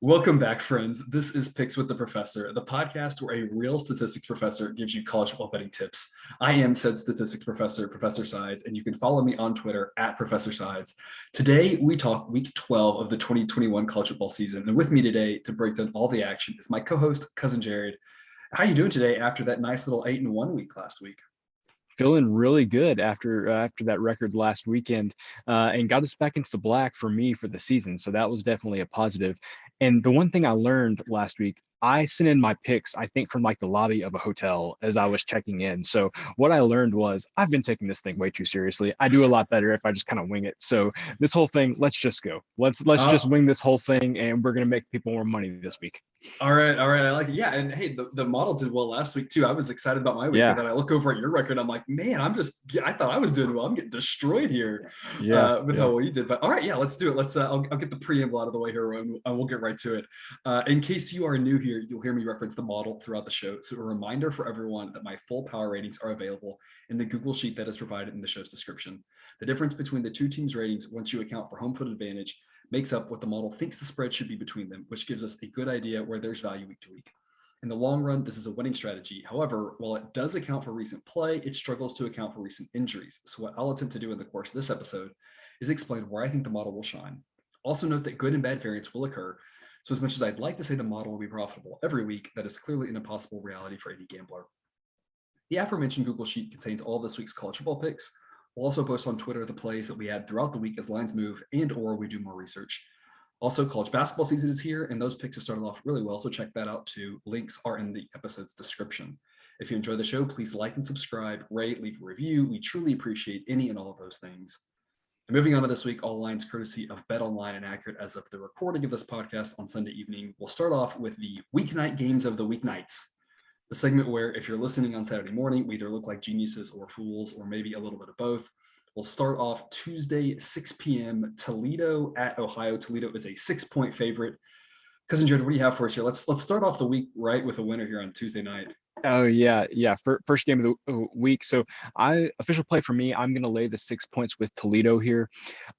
Welcome back, friends. This is Picks with the Professor, the podcast where a real statistics professor gives you college football betting tips. I am said statistics professor, Professor Sides, and you can follow me on Twitter at Professor Sides. Today, we talk week 12 of the 2021 college football season. And with me today to break down all the action is my co-host, Cousin Jared. How are you doing today after that nice little 8-1 week last week? Feeling really good after that record last weekend, and got us back into the black for me for the season. So that was definitely a positive. And the one thing I learned last week, I sent in my picks, I think from like the lobby of a hotel as I was checking in. So what I learned was I've been taking this thing way too seriously. I do a lot better if I just kind of wing it. So this whole thing, let's just go. Let's just Uh, wing this whole thing, and we're gonna make people more money this week. All right, all right. I like it. Yeah, and hey, the model did well last week too. I was excited about my week, and Yeah, then I look over at your record. I'm like, man, I thought I was doing well. I'm getting destroyed here yeah, with yeah. how well you did. But all right, yeah, let's do it. I'll get the preamble out of the way here, and we'll get right to it. In case you are new here, you'll hear me reference the model throughout the show. So a reminder for everyone that my full power ratings are available in the Google sheet that is provided in the show's description. The difference between the two teams' ratings, once you account for home field advantage, makes up what the model thinks the spread should be between them, which gives us a good idea where there's value week to week. In the long run, this is a winning strategy. However, while it does account for recent play, it struggles to account for recent injuries. So what I'll attempt to do in the course of this episode is explain where I think the model will shine. Also note that good and bad variance will occur. So as much as I'd like to say the model will be profitable every week, that is clearly an impossible reality for any gambler. The aforementioned Google Sheet contains all this week's college football picks. We'll also post on Twitter the plays that we add throughout the week as lines move and or we do more research. Also, college basketball season is here, and those picks have started off really well, so check that out too. Links are in the episode's description. If you enjoy the show, please like and subscribe, rate, leave a review. We truly appreciate any and all of those things. And moving on to this week, all lines courtesy of Bet Online and Accurate as of the recording of this podcast on Sunday evening. We'll start off with the weeknight games of the weeknights. The segment where if you're listening on Saturday morning, we either look like geniuses or fools, or maybe a little bit of both. We'll start off Tuesday, 6 p.m. Toledo at Ohio. Toledo is a 6-point favorite. Cousin Jared, what do you have for us here? Let's start off the week right with a winner here on Tuesday night. Oh yeah, yeah. First game of the week. So I official play for me. I'm gonna lay the 6 points with Toledo here.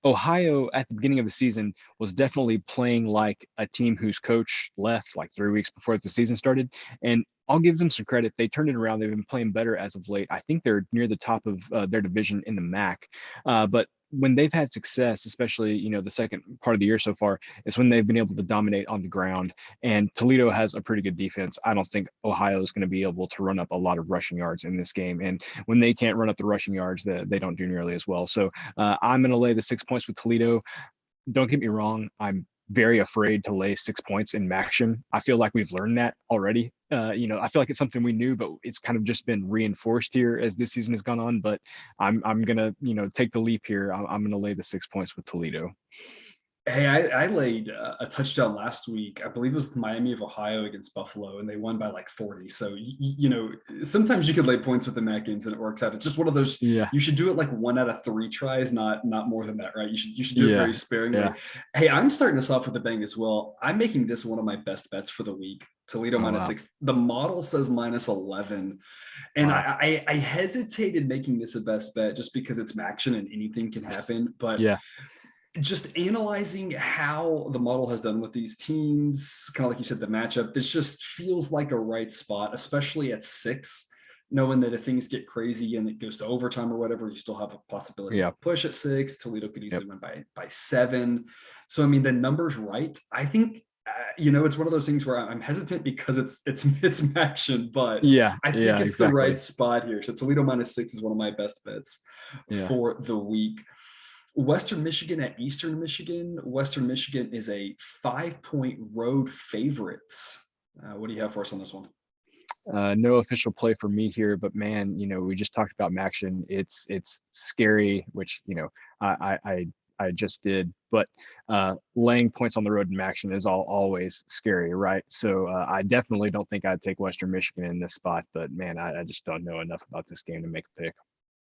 Ohio at the beginning of the season was definitely playing like a team whose coach left like 3 weeks before the season started, and I'll give them some credit. They turned it around. They've been playing better as of late. I think they're near the top of their division in the MAC. But when they've had success, especially the second part of the year so far, is when they've been able to dominate on the ground. And Toledo has a pretty good defense. I don't think Ohio is going to be able to run up a lot of rushing yards in this game. And when they can't run up the rushing yards, they don't do nearly as well. So I'm going to lay the 6 points with Toledo. Don't get me wrong. I'm very afraid to lay 6 points in Maction. I feel like we've learned that already. I feel like it's something we knew, but it's kind of just been reinforced here as this season has gone on. But I'm gonna take the leap here. I'm gonna lay the 6 points with Toledo. Hey, I laid a touchdown last week. I believe it was Miami of Ohio against Buffalo, and they won by like 40. So, sometimes you could lay points with the MAC games and it works out. It's just one of those, Yeah, you should do it like 1 out of 3 tries, not more than that, right? You should do it yeah, very sparingly. yeah. Hey, I'm starting us off with a bang as well. I'm making this one of my best bets for the week. Toledo Oh minus wow, 6. The model says minus 11. And wow. I hesitated making this a best bet just because it's Maction and anything can happen. But Yeah, just analyzing how the model has done with these teams, kind of like you said, the matchup, this just feels like a right spot, especially at 6, knowing that if things get crazy and it goes to overtime or whatever, you still have a possibility of yeah, a push at 6. Toledo could yep, easily win by 7. So, I mean, the number's right. I think, it's one of those things where I'm hesitant because it's action, but yeah, I think yeah. it's the right Exactly. spot here. So Toledo minus 6 is one of my best bets Yeah. for the week. Western Michigan at Eastern Michigan. Western Michigan is a 5-point road favorite. What do you have for us on this one? No official play for me here, but man, we just talked about Maction. It's scary, which I just did, but laying points on the road in Maction is always scary, right? So I definitely don't think I'd take Western Michigan in this spot, but man, I just don't know enough about this game to make a pick.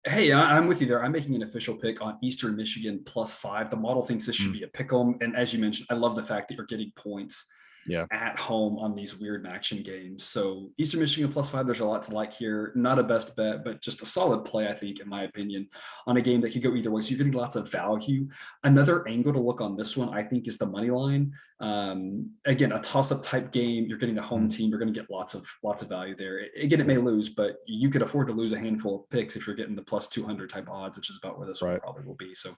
Hey, I'm with you there. I'm making an official pick on Eastern Michigan +5. The model thinks this should Mm, be a pick 'em. And as you mentioned, I love the fact that you're getting points. Yeah. at home on these weird action games. So Eastern Michigan +5, there's a lot to like here. Not a best bet, but just a solid play, I think, in my opinion, on a game that could go either way. So you're getting lots of value. Another angle to look on this one, I think, is the money line. Again, a toss-up type game. You're getting the home team. You're going to get lots of value there. Again, it may lose, but you could afford to lose a handful of picks if you're getting the +200 type odds, which is about where this one probably will be. So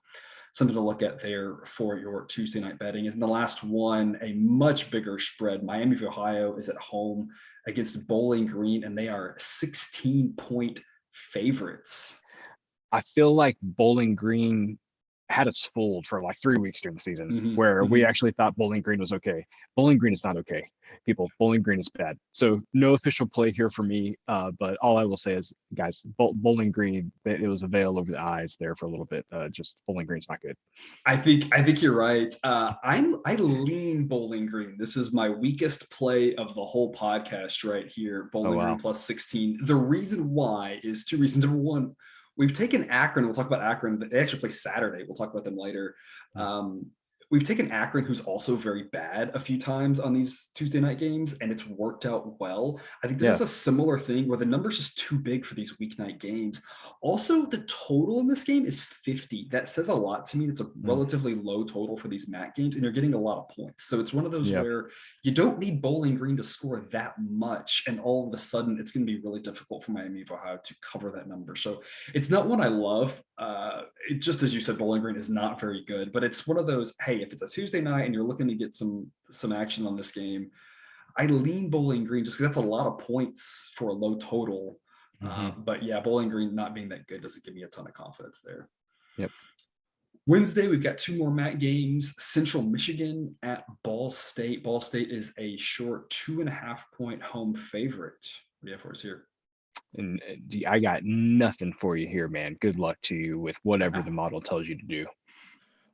something to look at there for your Tuesday night betting. And the last one, a much bigger spread. Miami of Ohio is at home against Bowling Green, and they are 16-point favorites. I feel like Bowling Green had us fooled for like 3 weeks during the season where we actually thought Bowling Green was okay. Bowling Green is not okay. People, Bowling Green is bad. So no official play here for me. But all I will say is, guys, Bowling Green, it was a veil over the eyes there for a little bit. Just Bowling Green's not good. I think you're right. I lean Bowling Green. This is my weakest play of the whole podcast right here. Bowling Green +16. The reason why is two reasons. Number one, we've taken Akron. We'll talk about Akron. They actually play Saturday. We'll talk about them later. We've taken Akron, who's also very bad, a few times on these Tuesday night games, and it's worked out well. I think this is a similar thing where the number's just too big for these weeknight games. Also, the total in this game is 50. That says a lot to me. It's a relatively low total for these MAC games, and you're getting a lot of points. So it's one of those where you don't need Bowling Green to score that much, and all of a sudden it's going to be really difficult for Miami of Ohio to cover that number. So it's not one I love. Just as you said, Bowling Green is not very good, but it's one of those, hey, if it's a Tuesday night and you're looking to get some action on this game, I lean Bowling Green just because that's a lot of points for a low total. But yeah, Bowling Green not being that good doesn't give me a ton of confidence there. Yep. Wednesday, we've got two more MAC games. Central Michigan at Ball State. Ball State is a short 2.5-point home favorite. What do you have for us here? And I got nothing for you here, man. Good luck to you with whatever the model tells you to do.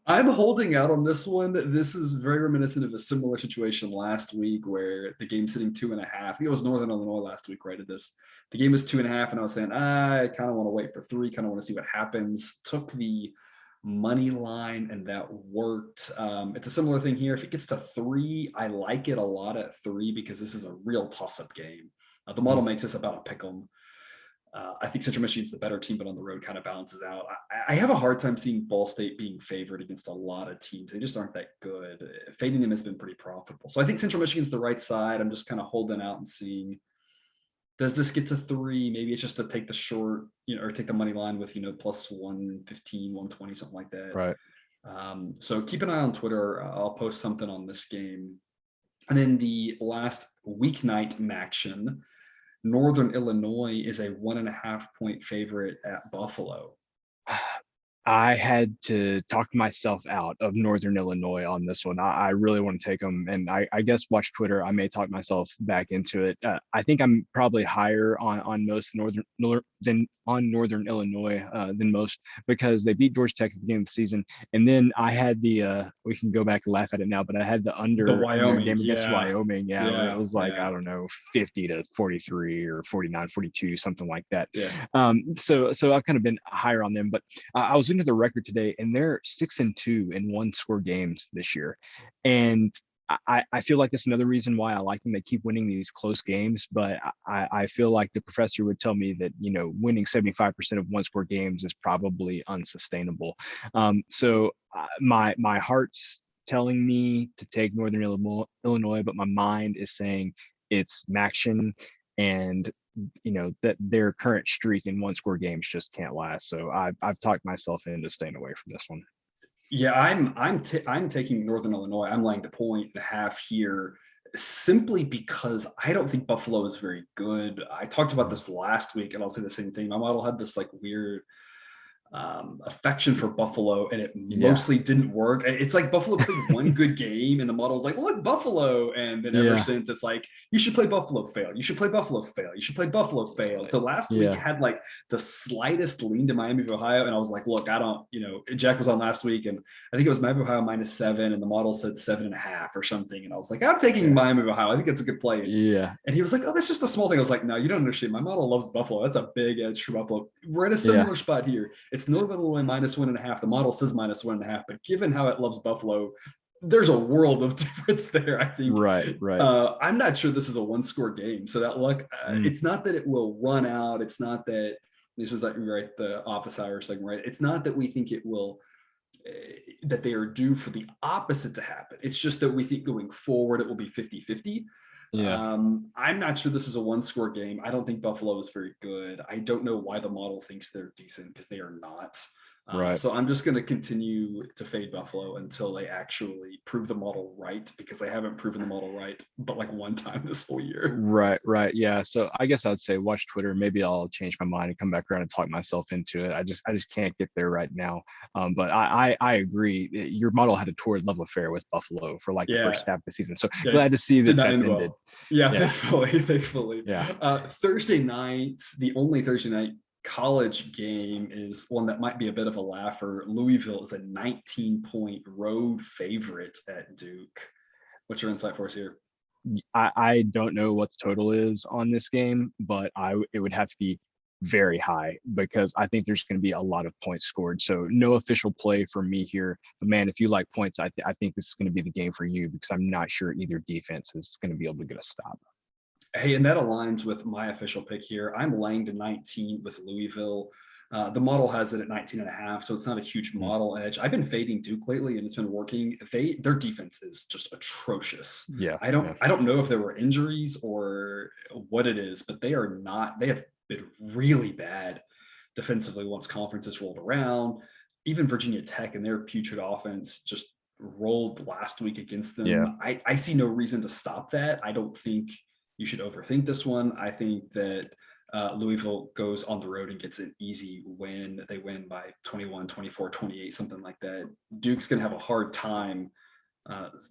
I'm holding out on this one. This is very reminiscent of a similar situation last week where the game's sitting 2.5. I think it was Northern Illinois last week, right? At this, the game was 2.5, and I was saying, I kind of want to wait for 3, kind of want to see what happens. Took the money line, and that worked. It's a similar thing here. If it gets to 3, I like it a lot at 3 because this is a real toss-up game. The model makes this about a pick 'em. I think Central Michigan's the better team, but on the road kind of balances out. I have a hard time seeing Ball State being favored against a lot of teams. They just aren't that good. Fading them has been pretty profitable. So I think Central Michigan's the right side. I'm just kind of holding out and seeing, does this get to 3? Maybe it's just to take the short, or take the money line with, +115, 120, something like that. Right. So keep an eye on Twitter. I'll post something on this game. And then the last weeknight action, Northern Illinois is a 1.5-point favorite at Buffalo. I had to talk myself out of Northern Illinois on this one. I really want to take them, and I guess watch Twitter. I may talk myself back into it. I think I'm probably higher on most Northern Illinois than most because they beat Georgia Tech at the beginning of the season, and then I had the we can go back and laugh at it now, but I had the Wyoming game against Wyoming. Yeah, it was like I don't know, 50-43 or 49-42, something like that. Yeah. So I've kind of been higher on them, but I was looking at the record today, and they're 6-2 in one-score games this year, and I feel like that's another reason why I like them. They keep winning these close games, but I feel like the professor would tell me that, winning 75% of one-score games is probably unsustainable. So my heart's telling me to take Northern Illinois, but my mind is saying it's Maction, and that their current streak in one-score games just can't last. So I've talked myself into staying away from this one. Yeah, I'm taking Northern Illinois. I'm laying the 1.5 here simply because I don't think Buffalo is very good. I talked about this last week, and I'll say the same thing. My model had this weird affection for Buffalo, and it mostly didn't work. It's like Buffalo played one good game, and the model was like, look, Buffalo. And then ever since, it's like, you should play Buffalo, fail. You should play Buffalo, fail. You should play Buffalo, fail. So last week had the slightest lean to Miami of Ohio, and I was like, look, I don't, Jack was on last week, and I think it was Miami of Ohio -7, and the model said 7.5 or something. And I was like, I'm taking Miami of Ohio. I think that's a good play. And he was like, oh, that's just a small thing. I was like, no, you don't understand. My model loves Buffalo. That's a big edge for Buffalo. We're at a similar spot here. It's Northern Illinois -1.5. The model says -1.5, but given how it loves Buffalo, there's a world of difference there, I think. Right. I'm not sure this is a one-score game. So that luck, Mm, it's not that it will run out. It's not that this is like right the office hour segment, right? It's not that we think it will that they are due for the opposite to happen. It's just that we think going forward it will be 50-50. yeah. I'm not sure this is a one-score game. I don't think Buffalo is very good. I don't know why the model thinks they're decent because they are not. Right. So I'm just going to continue to fade Buffalo until they actually prove the model right, because they haven't proven the model right, but like one time this whole year. Right. Yeah. So I guess I'd say watch Twitter. Maybe I'll change my mind and come back around and talk myself into it. I just can't get there right now. But I agree. Your model had a torrid love affair with Buffalo for like the first Yeah, half of the season. So yeah, glad to see did that not that's end ended. well. Yeah, Yeah. thankfully. Yeah. Thursday nights, the only Thursday night college game is one that might be a bit of a laugher. Louisville is a 19-point road favorite at Duke. What's your insight for us here? I don't know what the total is on this game, but it would have to be very high because I think there's going to be a lot of points scored. So no official play for me here. But man, if you like points, I think this is going to be the game for you because I'm not sure either defense is going to be able to get a stop. Hey, and that aligns with my official pick here. I'm laying to 19 with Louisville. The model has it at 19 and a half, so it's not a huge Mm, model edge. I've been fading Duke lately, and it's been working. Their defense is just atrocious. yeah, yeah, I don't know if there were injuries or what it is, but they are not. They have been really bad defensively once conferences rolled around. Even Virginia Tech and their putrid offense just rolled last week against yeah, them. I see no reason to stop that. I don't think you should overthink this one. I think that Louisville goes on the road and gets an easy win. They win by 21, 24, 28, something like that. Duke's going to have a hard time.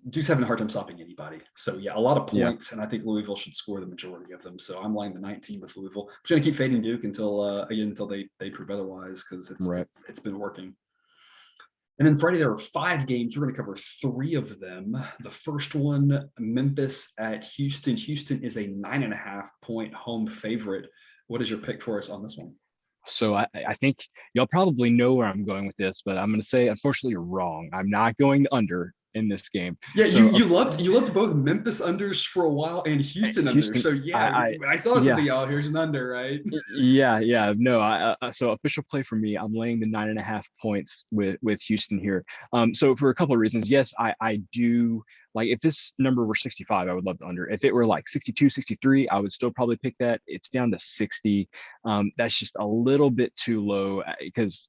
Duke's having a hard time stopping anybody. So, yeah, a lot of yeah. points, and I think Louisville should score the majority of them. So I'm laying the 19 with Louisville. I'm going to keep fading Duke until they prove otherwise, because Right. it's been working. And then Friday, there are 5 games. We're going to cover 3 of them. The first one, Memphis at Houston. Houston is a 9.5-point home favorite. What is your pick for us on this one? So I think y'all probably know where I'm going with this, but I'm going to say, unfortunately, you're wrong. I'm not going under in this game. Yeah, So you loved both Memphis unders for a while and Houston unders. Houston, So yeah, I saw yeah, something out. Here's an under, right? yeah. No, so official play for me. I'm laying the 9.5 points with Houston here. So for a couple of reasons, yes, I do like if this number were 65, I would love the under. If it were like 62, 63, I would still probably pick that. It's down to 60. That's just a little bit too low because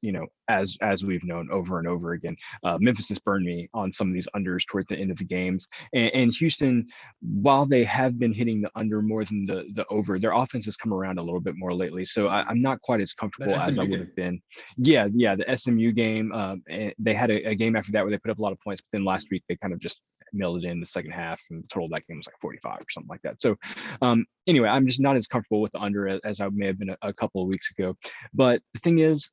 as we've known over and over again, Memphis has burned me on some of these unders toward the end of the games, and Houston, while they have been hitting the under more than the over, their offense has come around a little bit more lately. So I'm not quite as That comfortable as I SMU would game. have been. Yeah, the SMU game. And they had a game after that where they put up a lot of points, but then last week they kind of just milled it in the second half, and the total of that game was like 45 or something like that. So anyway, I'm just not as comfortable with the under as I may have been a couple of weeks ago. But the thing is,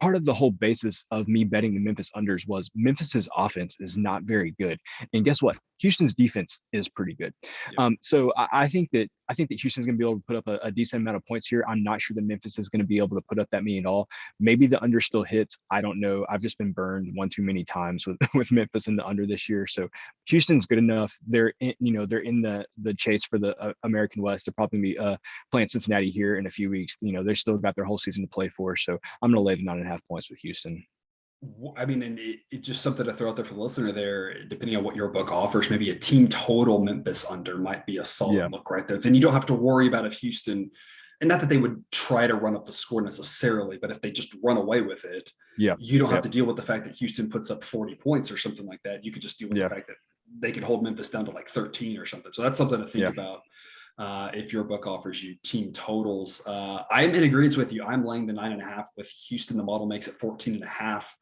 part of the whole basis of me betting the Memphis unders was Memphis's offense is not very good, and guess what? Houston's defense is pretty good. Yep. So I think that Houston's going to be able to put up a decent amount of points here. I'm not sure that Memphis is going to be able to put up that many at all. Maybe the under still hits. I don't know. I've just been burned one too many times with with Memphis in the under this year. So Houston's good enough. They're they're in the chase for the American West. They're probably going to be playing Cincinnati here in a few weeks. They're still got their whole season to play for. So I'm going to lay the 9.5 points with Houston. I mean, and it's just something to throw out there for the listener there, depending on what your book offers, maybe a team total Memphis under might be a Yeah. solid look right there. Then you don't have to worry about if Houston, and not that they would try to run up the score necessarily, but if they just run away with it, Yeah. you don't have Yep. to deal with the fact that Houston puts up 40 points or something like that. You could just deal with Yeah. the fact that they could hold Memphis down to like 13 or something. So that's something to think Yeah. about. If your book offers you team totals, I'm in agreement with you. I'm laying the 9.5 with Houston. The model makes it 14.5.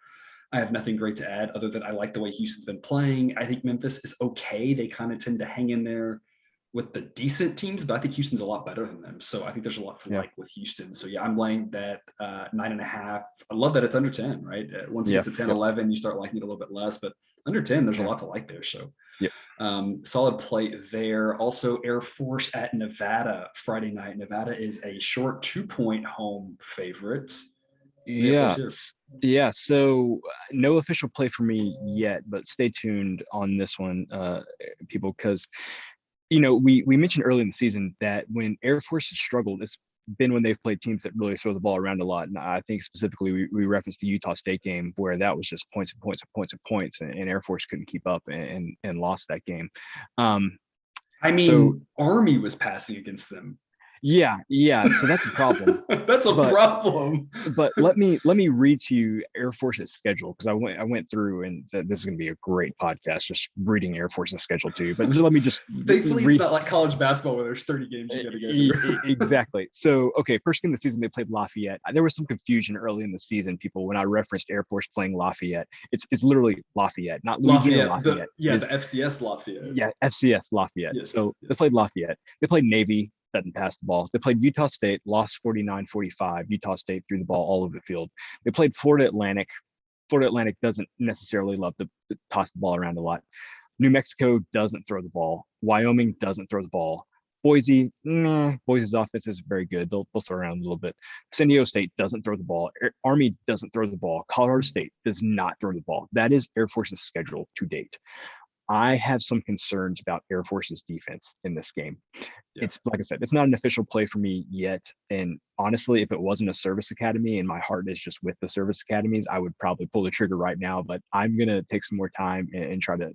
I have nothing great to add other than I like the way Houston's been playing. I think Memphis is okay. They kind of tend to hang in there with the decent teams, but I think Houston's a lot better than them. So I think there's a lot to Yeah. like with Houston. So yeah, I'm laying that 9.5. I love that it's under 10, right? Once it Yeah. gets to 10, Yep. 11, you start liking it a little bit less, but under 10, there's a Yeah. lot to like there. So Yep. solid play there. Also, Air Force at Nevada Friday night. Nevada is a short 2-point home favorite. The Air Force Yeah. here. Yeah. So no official play for me yet, but stay tuned on this one, people, because we mentioned early in the season that when Air Force has struggled, it's been when they've played teams that really throw the ball around a lot. And I think specifically we referenced the Utah State game where that was just points and points and points and points, and Air Force couldn't keep up and lost that game. I So mean, Army was passing against them. yeah. So that's a problem. That's a But problem. but let me read to you Air Force's schedule because I went through and this is going to be a great podcast just reading Air Force's schedule to you. But let me just Thankfully, it's read. not like college basketball where there's 30 games you got to go through. Exactly. So, okay, first game of the season, they played Lafayette. There was some confusion early in the season, people, when I referenced Air Force playing Lafayette. It's literally Lafayette, not Louisiana Lafayette. The FCS Lafayette. Yeah, FCS Lafayette. Yes, So yes. they played Lafayette. They played Navy, doesn't pass the ball. They played Utah State, lost 49-45. Utah State threw the ball all over the field. They played Florida Atlantic. Florida Atlantic doesn't necessarily love to toss the ball around a lot. New Mexico doesn't throw the ball. Wyoming doesn't throw the ball. Boise, Boise's offense is very good. They'll throw around a little bit. San Diego State doesn't throw the ball. Army doesn't throw the ball. Colorado State does not throw the ball. That is Air Force's schedule to date. I have some concerns about Air Force's defense in this game. Yeah. It's like I said, it's not an official play for me yet. And honestly, if it wasn't a service academy and my heart is just with the service academies, I would probably pull the trigger right now. But I'm gonna take some more time and try to,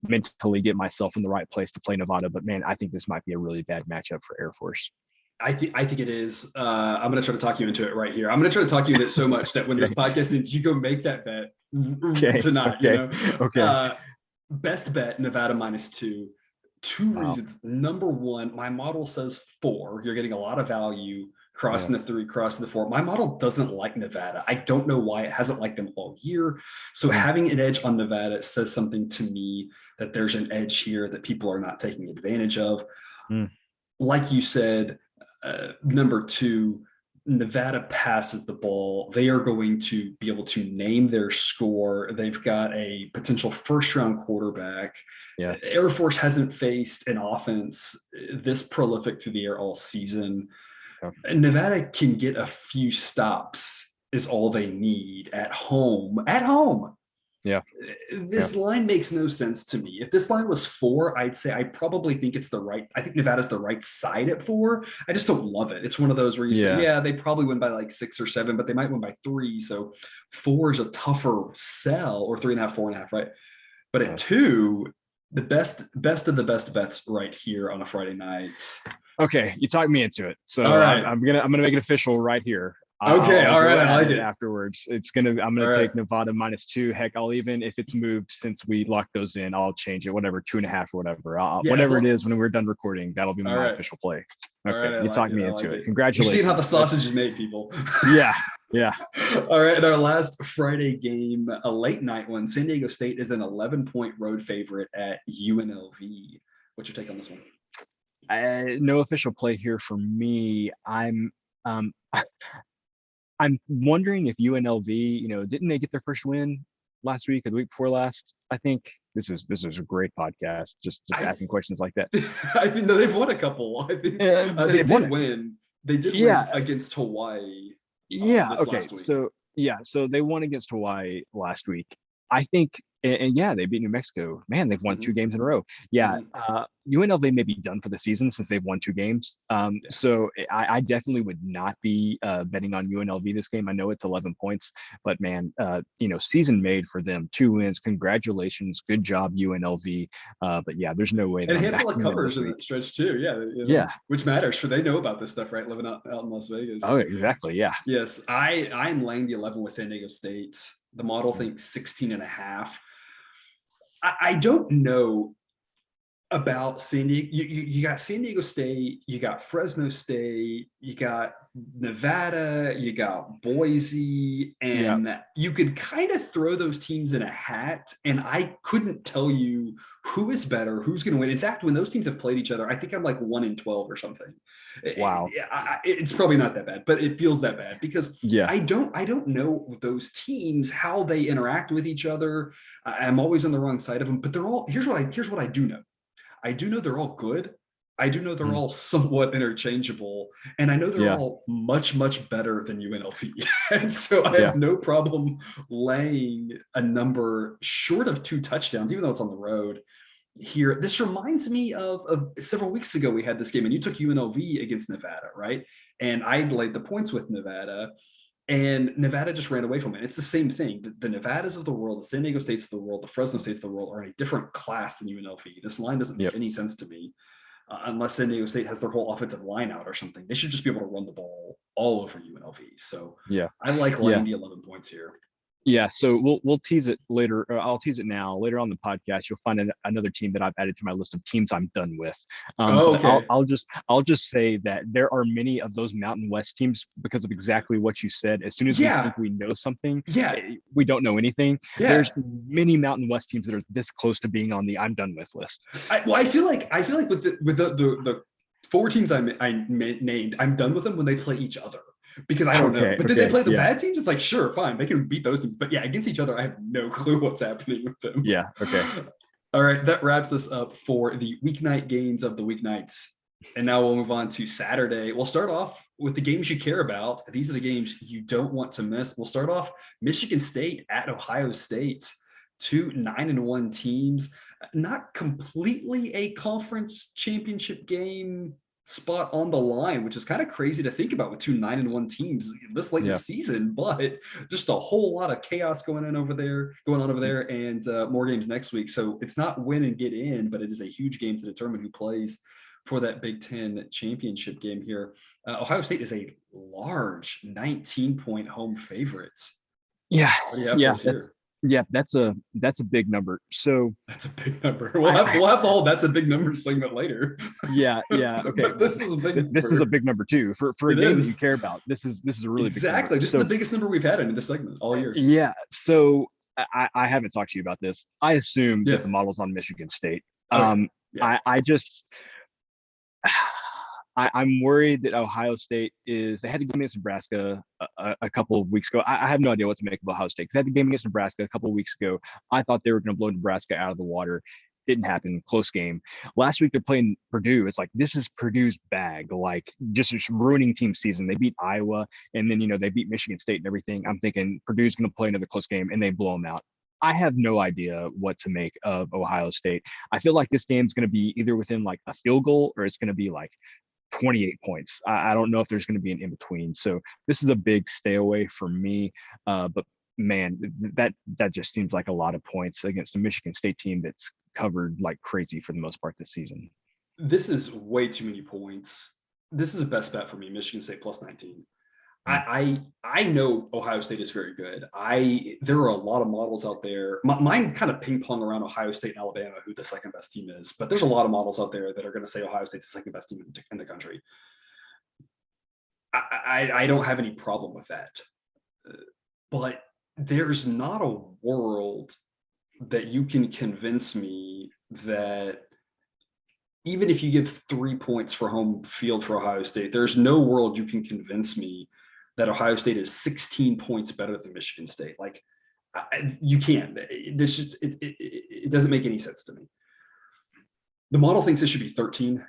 mentally get myself in the right place to play Nevada. But man, I think this might be a really bad matchup for Air Force. I think it is. I'm going to try to talk you into it right here. I'm going to try to talk you into it so much that when this podcast ends, you go make that bet tonight. Okay. Best bet, Nevada -2. Two reasons. Number one, my model says 4. You're getting a lot of value crossing the 3, crossing the 4. My model doesn't like Nevada. I don't know why. It hasn't liked them all year. So having an edge on Nevada says something to me that there's an edge here that people are not taking advantage of. Like you said, number 2, Nevada passes the ball. They are going to be able to name their score. They've got a potential first-round quarterback. Yeah. Air Force hasn't faced an offense this prolific through the air all season. Yeah. Nevada can get a few stops is all they need at home. At home. Yeah. This line makes no sense to me. If this line was 4, I'd say I probably think it's I think Nevada's the right side at 4. I just don't love it. It's one of those where you say, they probably win by like 6 or 7, but they might win by 3. So 4 is a tougher sell, or 3.5, 4.5, right? But at 2, the best of the best bets right here on a Friday night. Okay, you talked me into it. So all right. I'm gonna make it official right here. Okay, all right, I like it. Afterwards, I'm gonna take Nevada -2. Heck, I'll even, if it's moved since we locked those in, I'll change it, whatever, 2.5 or whatever. Whatever it is when we're done recording, that'll be my official play. Okay, you talked me into it. Congratulations. You're seeing how the sausage is made, people. Yeah. All right, and our last Friday game, a late night one. San Diego State is an 11-point road favorite at UNLV. What's your take on this one? No official play here for me. I'm wondering if UNLV, didn't they get their first win last week or the week before last? I think this is a great podcast. Just asking questions like that. I think they've won a couple. I think they did win. They did win against Hawaii. Okay. So they won against Hawaii last week. I think, and they beat New Mexico. Man, they've won 2 games in a row. UNLV may be done for the season since they've won 2 games. So I definitely would not be betting on UNLV this game. I know it's 11 points, but man, season made for them. 2 wins. Congratulations. Good job, UNLV. But there's no way. And a handful of covers in that stretch too. Which matters, for they know about this stuff, right? Living out in Las Vegas. Oh, exactly. Yeah. Yes, I'm laying the 11 with San Diego State. The model thinks 16.5. I don't know about San Diego. You got San Diego State, you got Fresno State, you got Nevada, you got Boise, and you could kind of throw those teams in a hat, and I couldn't tell you who is better, who's going to win. In fact, when those teams have played each other, I think I'm like 1-12 or something. Wow. It's probably not that bad, but it feels that bad because I don't know those teams, how they interact with each other. I'm always on the wrong side of them, but they're all, here's what I do know. I do know they're all good. I do know they're Mm. all somewhat interchangeable, and I know they're Yeah. all much, much better than UNLV. And so I Yeah. have no problem laying a number short of 2 touchdowns, even though it's on the road here. This reminds me of several weeks ago, we had this game, and you took UNLV against Nevada, right? And I laid the points with Nevada, and Nevada just ran away from it. It's the same thing. The Nevadas of the world, the San Diego States of the world, the Fresno States of the world are in a different class than UNLV. This line doesn't make Yep. any sense to me unless San Diego State has their whole offensive line out or something. They should just be able to run the ball all over UNLV. So Yeah. I like Yeah. laying the 11 points here. Yeah, so we'll tease it later. Or I'll tease it now. Later on the podcast, you'll find another team that I've added to my list of teams I'm done with. Oh, But okay. I'll just say that there are many of those Mountain West teams because of exactly what you said. As soon as we Yeah. think we know something, Yeah. we don't know anything. Yeah. There's many Mountain West teams that are this close to being on the I'm done with list. I feel like with the 4 teams I named, I'm done with them when they play each other. Because I don't know. But then they play the bad teams. It's like, sure, fine. They can beat those teams. But yeah, against each other, I have no clue what's happening with them. Yeah. Okay. All right. That wraps us up for the weeknight games of the weeknights. And now we'll move on to Saturday. We'll start off with the games you care about. These are the games you don't want to miss. We'll start off Michigan State at Ohio State. 2 9-1 teams. Not completely a conference championship game spot on the line, which is kind of crazy to think about with 2 9-1 teams this late in the season, but just a whole lot of chaos going on over there, and more games next week. So it's not win and get in, but it is a huge game to determine who plays for that Big Ten championship game here. Ohio State is a large 19-point home favorite. Yeah. What do you have for us here? Yeah, that's a big number. So that's a big number. We'll have the whole that's a big number segment later. Yeah. Okay. But this is a big number. This is a big number too for a game that you care about. This is a really big number. This is the biggest number we've had in this segment all year. Yeah. So I haven't talked to you about this. I assume that the model's on Michigan State. I'm worried that Ohio State they had to game against Nebraska a couple of weeks ago. I have no idea what to make of Ohio State because they had the game against Nebraska a couple of weeks ago. I thought they were going to blow Nebraska out of the water. Didn't happen. Close game. Last week they're playing Purdue. It's like, this is Purdue's bag, like just ruining team season. They beat Iowa and then, they beat Michigan State and everything. I'm thinking Purdue's going to play another close game and they blow them out. I have no idea what to make of Ohio State. I feel like this game's going to be either within like a field goal or it's going to be like 28 points. I don't know if there's going to be an in-between. So this is a big stay away for me. But man, that just seems like a lot of points against a Michigan State team that's covered like crazy for the most part this season. This is way too many points. This is a best bet for me, Michigan State plus 19. I know Ohio State is very good. There are a lot of models out there. Mine kind of ping pong around Ohio State and Alabama, who the second best team is. But there's a lot of models out there that are going to say Ohio State's the second best team in the country. I don't have any problem with that. But there's not a world that you can convince me that even if you give 3 points for home field for Ohio State, there's no world you can convince me that Ohio State is 16 points better than Michigan State. Like, you can't. It doesn't make any sense to me. The model thinks it should be 13.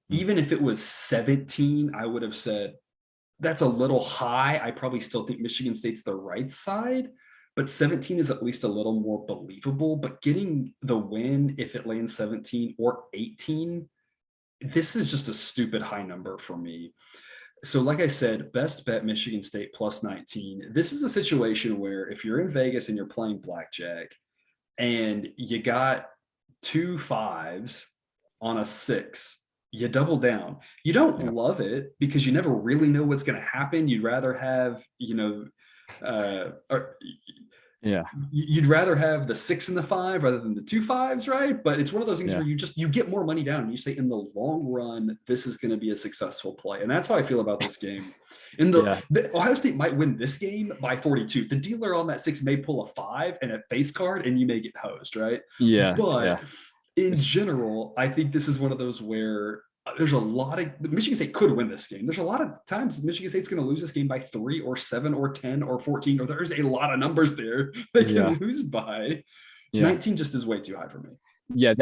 Even if it was 17, I would have said that's a little high. I probably still think Michigan State's the right side, but 17 is at least a little more believable. But getting the win, if it lands 17 or 18, this is just a stupid high number for me. So like I said, best bet Michigan State plus 19. This is a situation where if you're in Vegas and you're playing blackjack and you got 2 5s on a 6, you double down. You don't love it because you never really know what's going to happen. You'd rather have, you'd rather have the 6 and the 5 rather than the 2 5s, right? But it's one of those things where you get more money down and you say in the long run, this is going to be a successful play. And that's how I feel about this game. The Ohio State might win this game by 42. The dealer on that 6 may pull a 5 and a face card and you may get hosed, right? But in general, I think this is one of those where there's a lot of Michigan State could win this game. There's a lot of times Michigan State's going to lose this game by 3 or 7 or 10 or 14, or there's a lot of numbers there they can lose by. 19 just is way too high for me. Yeah,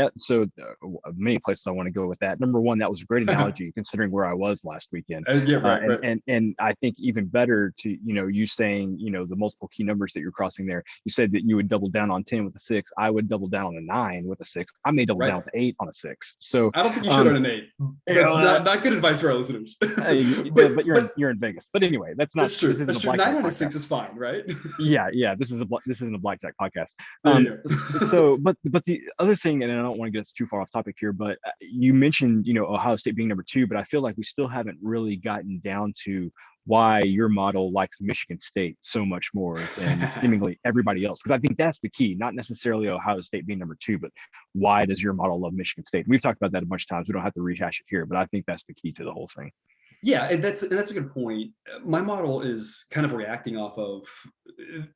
many places I want to go with that. Number one, that was a great analogy considering where I was last weekend. Yeah, right. And I think even better to, you saying, the multiple key numbers that you're crossing there. You said that you would double down on 10 with a 6. I would double down on the 9 with a 6. I may double down with 8 on a 6. So I don't think you should on an 8. That's not good advice for our listeners. but you're in Vegas. But anyway, that's true. This isn't That's a true. blackjack 9 on a podcast. 6 is fine, right? Yeah. This isn't a blackjack podcast. So, but the other thing, and I don't want to get too far off topic here, but you mentioned, Ohio State being number 2, but I feel like we still haven't really gotten down to why your model likes Michigan State so much more than seemingly everybody else. Because I think that's the key, not necessarily Ohio State being number 2, but why does your model love Michigan State? We've talked about that a bunch of times. We don't have to rehash it here, but I think that's the key to the whole thing. Yeah, and that's a good point. My model is kind of reacting off of,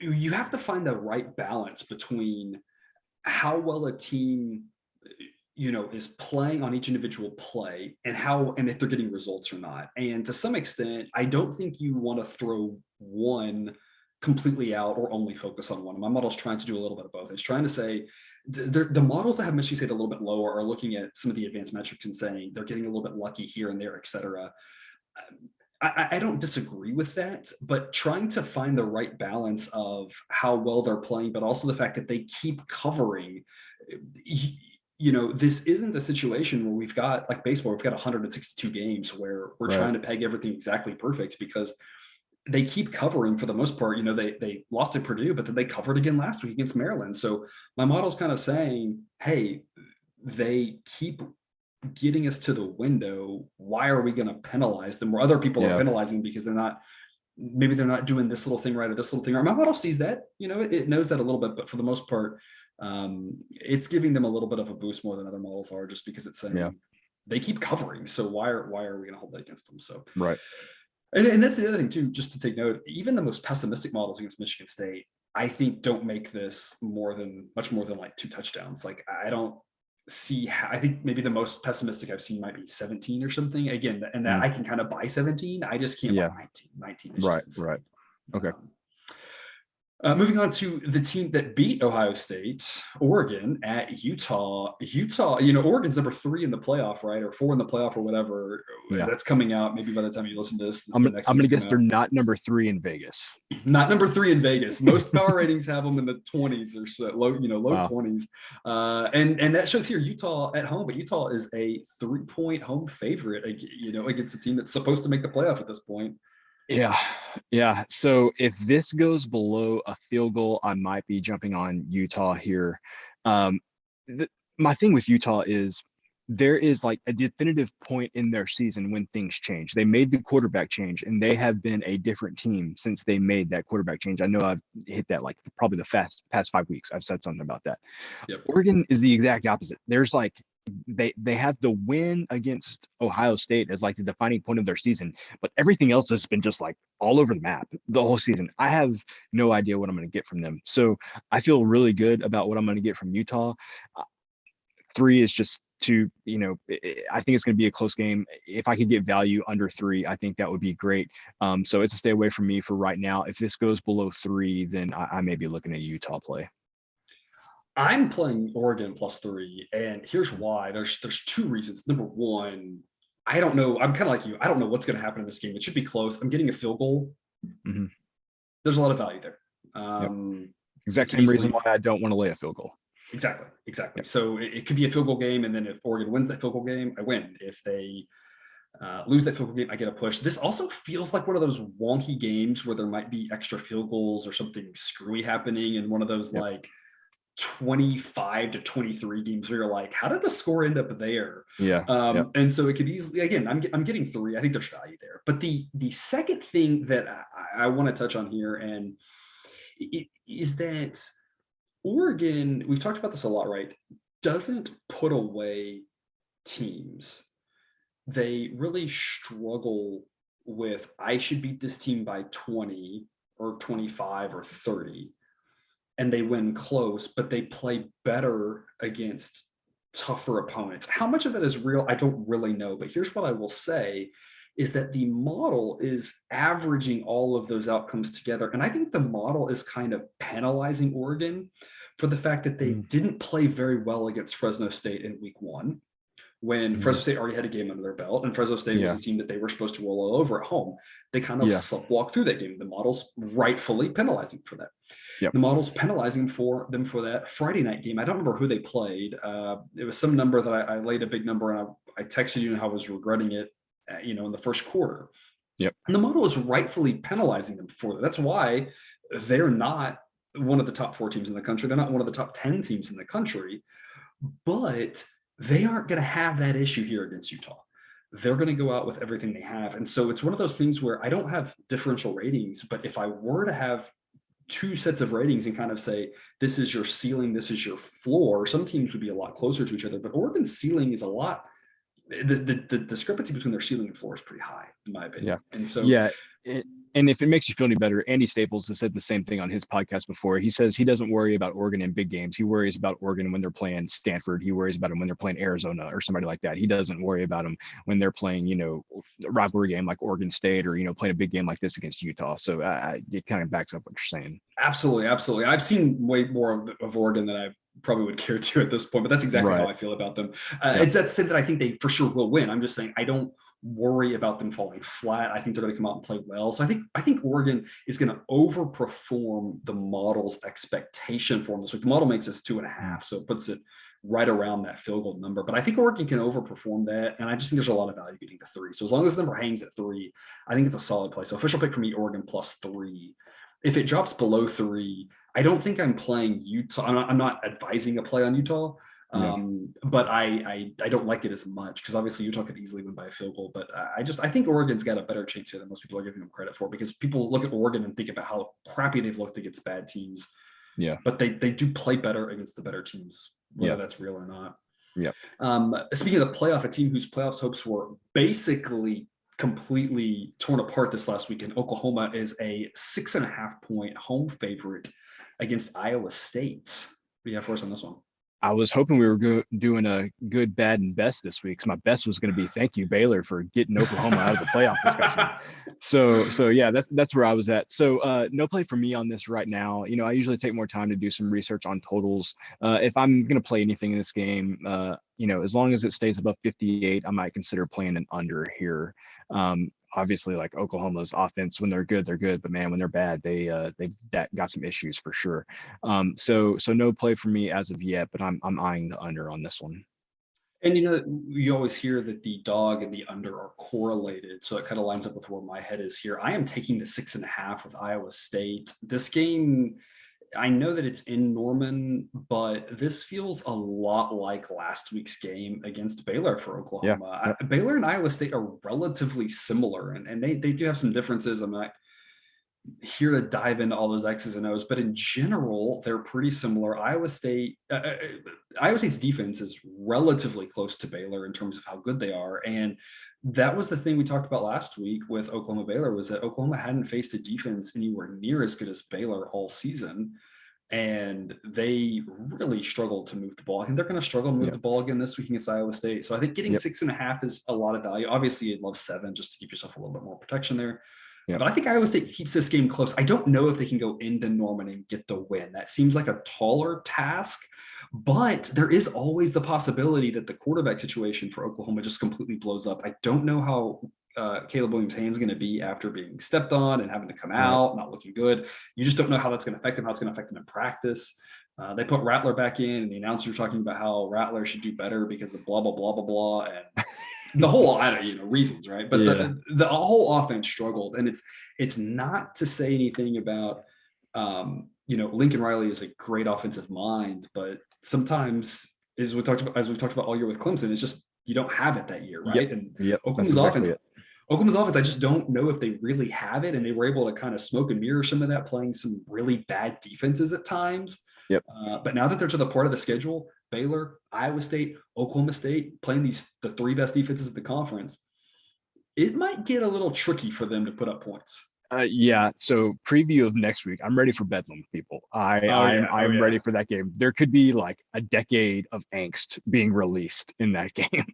you have to find the right balance between how well a team is playing on each individual play and if they're getting results or not. And to some extent, I don't think you want to throw one completely out or only focus on one. My model is trying to do a little bit of both. It's trying to say the models that have Michigan State a little bit lower are looking at some of the advanced metrics and saying they're getting a little bit lucky here and there, et cetera. I don't disagree with that, but trying to find the right balance of how well they're playing, but also the fact that they keep covering. This isn't a situation where we've got, like baseball, we've got 162 games where we're trying to peg everything exactly perfect, because they keep covering for the most part. They lost to Purdue, but then they covered again last week against Maryland. So my model's kind of saying, hey, they keep getting us to the window. Why are we going to penalize them where other people are penalizing because maybe they're not doing this little thing right or this little thing right? My model sees that, it knows that a little bit, but for the most part, it's giving them a little bit of a boost more than other models are, just because it's saying they keep covering. So why are we going to hold that against them? So right. And that's the other thing too, just to take note, even the most pessimistic models against Michigan State, I think don't make this much more than like 2 touchdowns. Like I don't see I think maybe the most pessimistic I've seen might be 17 or something. Again, and that I can kind of buy 17. I just can't buy 19 is right. Okay. Moving on to the team that beat Ohio State, Oregon at Utah. Oregon's number 3 in the playoff, right? Or 4 in the playoff or whatever. Yeah. That's coming out maybe by the time you listen to this. I'm going to guess they're not number 3 in Vegas. Not number 3 in Vegas. Most power ratings have them in the 20s or so, low 20s. And that shows here Utah at home, but Utah is a 3-point home favorite, against a team that's supposed to make the playoff at this point. Yeah. So if this goes below a field goal, I might be jumping on Utah here. My thing with Utah is there is like a definitive point in their season when things change. They made the quarterback change, and they have been a different team since they made that quarterback change. I know I've hit that like probably the past 5 weeks. I've said something about that. Yep. Oregon is the exact opposite. There's like they have the win against Ohio State as like the defining point of their season, but everything else has been just like all over the map the whole season. I have no idea what I'm going to get from them. So I feel really good about what I'm going to get from Utah. 3 is just too, I think it's going to be a close game. If I could get value under 3, I think that would be great. So it's a stay away from me for right now. If this goes below 3, then I may be looking at Utah play. I'm playing Oregon +3, and here's why. There's 2 reasons. Number one, I don't know. I'm kind of like you. I don't know what's going to happen in this game. It should be close. I'm getting a field goal. Mm-hmm. There's a lot of value there. Exact same reason why I don't want to lay a field goal. Exactly. Yep. So it could be a field goal game, and then if Oregon wins that field goal game, I win. If they lose that field goal game, I get a push. This also feels like one of those wonky games where there might be extra field goals or something screwy happening, and one of those like 25-23 games where you're like, how did the score end up there? And so it could easily, again, I'm getting 3. I think there's value there. But the second thing that I want to touch on here, and is that Oregon, we've talked about this a lot, right? Doesn't put away teams. They really struggle with, I should beat this team by 20 or 25 or 30. And they win close, but they play better against tougher opponents. How much of that is real? I don't really know. But here's what I will say is that the model is averaging all of those outcomes together. And I think the model is kind of penalizing Oregon for the fact that they Mm. didn't play very well against Fresno State in week 1, when Fresno State already had a game under their belt, and Fresno State was Yeah. a team that they were supposed to roll all over at home. They kind of Yeah. sleptwalked through that game. The model's rightfully penalizing for that. Yep. The model's penalizing for them for that Friday night game. I don't remember who they played. It was some number that I laid a big number, and I texted you how I was regretting it, in the first quarter. Yep. And the model is rightfully penalizing them for that. That's why they're not one of the top 4 teams in the country. They're not one of the top 10 teams in the country, but they aren't going to have that issue here against Utah. They're going to go out with everything they have. And so it's one of those things where I don't have differential ratings, but if I were to have 2 sets of ratings and kind of say, this is your ceiling, this is your floor, some teams would be a lot closer to each other, but Oregon's ceiling is a lot, the discrepancy between their ceiling and floor is pretty high, in my opinion. Yeah. And so, and if it makes you feel any better, Andy Staples has said the same thing on his podcast before. He says he doesn't worry about Oregon in big games. He worries about Oregon when they're playing Stanford. He worries about them when they're playing Arizona or somebody like that. He doesn't worry about them when they're playing, a rivalry game like Oregon State, or, playing a big game like this against Utah. So it kind of backs up what you're saying. Absolutely. I've seen way more of Oregon than I probably would care to at this point, but that's exactly how I feel about them. It's that saying that I think they for sure will win. I'm just saying I don't worry about them falling flat. I think they're going to come out and play well. So I think Oregon is going to overperform the model's expectation for them. So the model makes us 2.5, so it puts it right around that field goal number. But I think Oregon can overperform that, and I just think there's a lot of value getting to 3. So as long as the number hangs at 3, I think it's a solid play. So official pick for me, Oregon +3. If it drops below 3, I don't think I'm playing Utah. I'm not advising a play on Utah. But I don't like it as much because obviously Utah could easily win by a field goal. But I think Oregon's got a better chance here than most people are giving them credit for, because people look at Oregon and think about how crappy they've looked against bad teams. Yeah. But they do play better against the better teams, whether that's real or not. Yeah. Speaking of the playoff, a team whose playoffs hopes were basically completely torn apart this last weekend, Oklahoma is a 6.5-point home favorite against Iowa State. What do you have for us on this one? I was hoping we were doing a good, bad, and best this week, because my best was going to be thank you, Baylor, for getting Oklahoma out of the playoff discussion. So yeah, that's where I was at. So no play for me on this right now. I usually take more time to do some research on totals. If I'm going to play anything in this game, as long as it stays above 58, I might consider playing an under here. Obviously, like Oklahoma's offense, when they're good, but man, when they're bad, they got some issues for sure. So no play for me as of yet, but I'm eyeing the under on this one. And you always hear that the dog and the under are correlated, so it kind of lines up with where my head is here. I am taking the 6.5 with Iowa State. This game, I know that it's in Norman, but this feels a lot like last week's game against Baylor for Oklahoma. Yeah. Baylor and Iowa State are relatively similar, and they do have some differences. I'm not here to dive into all those X's and O's, but in general, they're pretty similar. Iowa State's defense is relatively close to Baylor in terms of how good they are. And that was the thing we talked about last week with Oklahoma Baylor, was that Oklahoma hadn't faced a defense anywhere near as good as Baylor all season. And they really struggled to move the ball. I think they're going to struggle to move the ball again this week against Iowa State. So I think getting 6.5 is a lot of value. Obviously, you'd love 7 just to keep yourself a little bit more protection there. But I think Iowa State keeps this game close. I don't know if they can go into Norman and get the win. That seems like a taller task, but there is always the possibility that the quarterback situation for Oklahoma just completely blows up. I don't know how Caleb Williams' hand's going to be after being stepped on and having to come out, not looking good. You just don't know how that's going to affect him, how it's going to affect him in practice. They put Rattler back in, and the announcers were talking about how Rattler should do better because of blah, blah, blah, blah, blah. And the whole, reasons, right? But the whole offense struggled. And it's not to say anything about, Lincoln Riley is a great offensive mind, but sometimes, as we've talked about all year with Clemson, it's just, you don't have it that year, right? Oklahoma's offense, I just don't know if they really have it. And they were able to kind of smoke and mirror some of that, playing some really bad defenses at times. But now that they're to the part of the schedule, Baylor, Iowa State, Oklahoma State, playing the 3 best defenses of the conference, it might get a little tricky for them to put up points. So preview of next week. I'm ready for Bedlam, people. I'm ready for that game. There could be like a decade of angst being released in that game.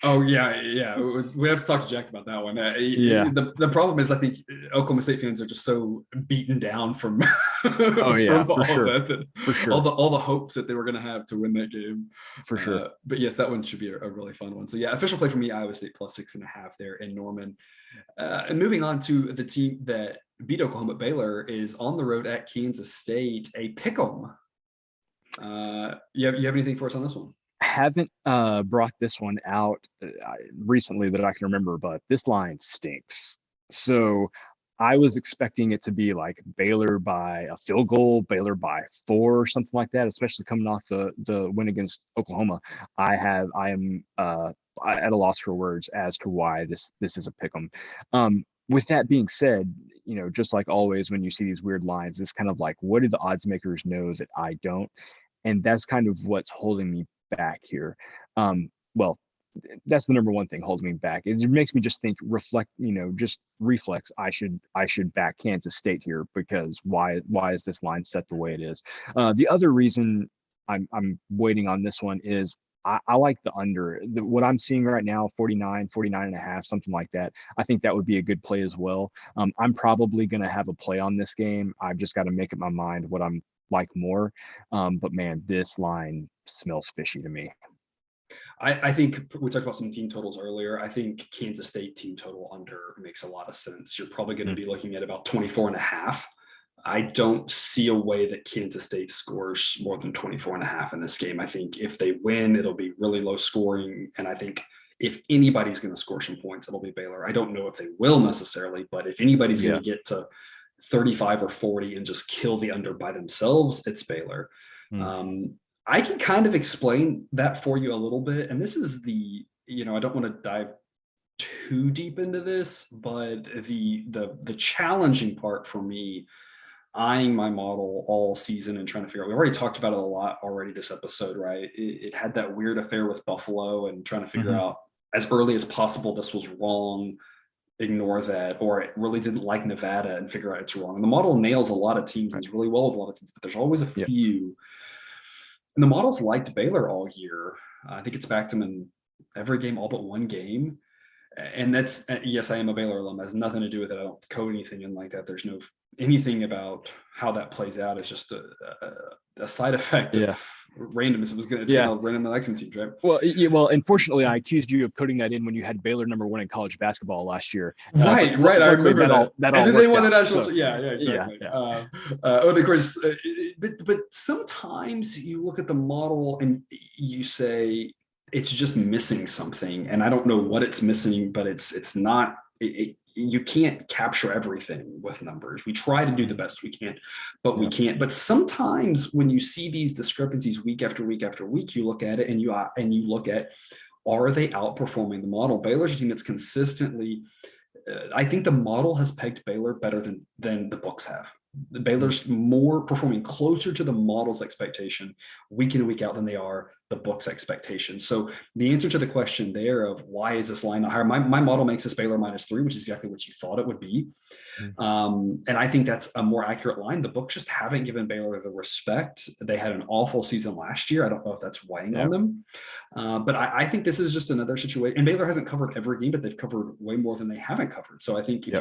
Oh yeah. We have to talk to Jack about that one. Yeah. The problem is, I think Oklahoma State fans are just so beaten down from Oh yeah, from for all sure. that, For sure. all the hopes that they were going to have to win that game. For sure. But yes, that one should be a really fun one. So yeah, official play for me, Iowa State plus 6.5 there in Norman. And moving on to the team that beat Oklahoma, Baylor, is on the road at Kansas State, a pick 'em. You have anything for us on this one? Haven't brought this one out recently that I can remember, but this line stinks. So I was expecting it to be like Baylor by a field goal, Baylor by 4, or something like that, especially coming off the win against Oklahoma. I am at a loss for words as to why this is a pick 'em. With that being said, just like always when you see these weird lines, it's kind of like, what do the odds makers know that I don't? And that's kind of what's holding me back here. Well, that's the number one thing holding me back. It makes me just think, just reflex. I should back Kansas State here, because why is this line set the way it is? The other reason I'm waiting on this one is I like the under. What I'm seeing right now, 49 and a half, something like that. I think that would be a good play as well. I'm probably going to have a play on this game. I've just got to make up my mind what I'm like more. But man, this line smells fishy to me. I think we talked about some team totals earlier. I think Kansas State team total under makes a lot of sense. You're probably going to be looking at about 24 and a half. I don't see a way that Kansas State scores more than 24 and a half in this game. I think if they win, it'll be really low scoring. And I think if anybody's going to score some points, it'll be Baylor. I don't know if they will necessarily, but if anybody's going to get to 35 or 40 and just kill the under by themselves, it's Baylor. I can kind of explain that for you a little bit. And this is I don't want to dive too deep into this, but the challenging part for me, eyeing my model all season and trying to figure out, we already talked about it a lot already this episode, right? It had that weird affair with Buffalo and trying to figure out as early as possible, this was wrong, ignore that, or it really didn't like Nevada and figure out it's wrong. And the model nails a lot of teams and does really well with a lot of teams, but there's always a few. And the model's liked Baylor all year. I think it's backed them in every game, all but one game. And that's, yes, I am a Baylor alum. It has nothing to do with it. I don't code anything in like that. There's no anything about how that plays out. It's just a side effect of randomness. It was going to take a random election teams, right? Well, unfortunately, I accused you of coding that in when you had Baylor #1 in college basketball last year. Right. I remember that. And then they won the national. So, exactly. Of course, but sometimes you look at the model and you say it's just missing something, and I don't know what it's missing, but it's not. You can't capture everything with numbers. We try to do the best we can, but we can't. But sometimes when you see these discrepancies week after week after week, you look at it and you look at, are they outperforming the model? Baylor's a team that's consistently, I think the model has pegged Baylor better than the books have. The Baylor's more performing closer to the model's expectation week in and week out than they are the book's expectation. So the answer to the question there of why is this line not higher? My model makes this Baylor -3, which is exactly what you thought it would be. And I think that's a more accurate line. The books just haven't given Baylor the respect. They had an awful season last year. I don't know if that's weighing on them. But I think this is just another situation. And Baylor hasn't covered every game, but they've covered way more than they haven't covered. So I think if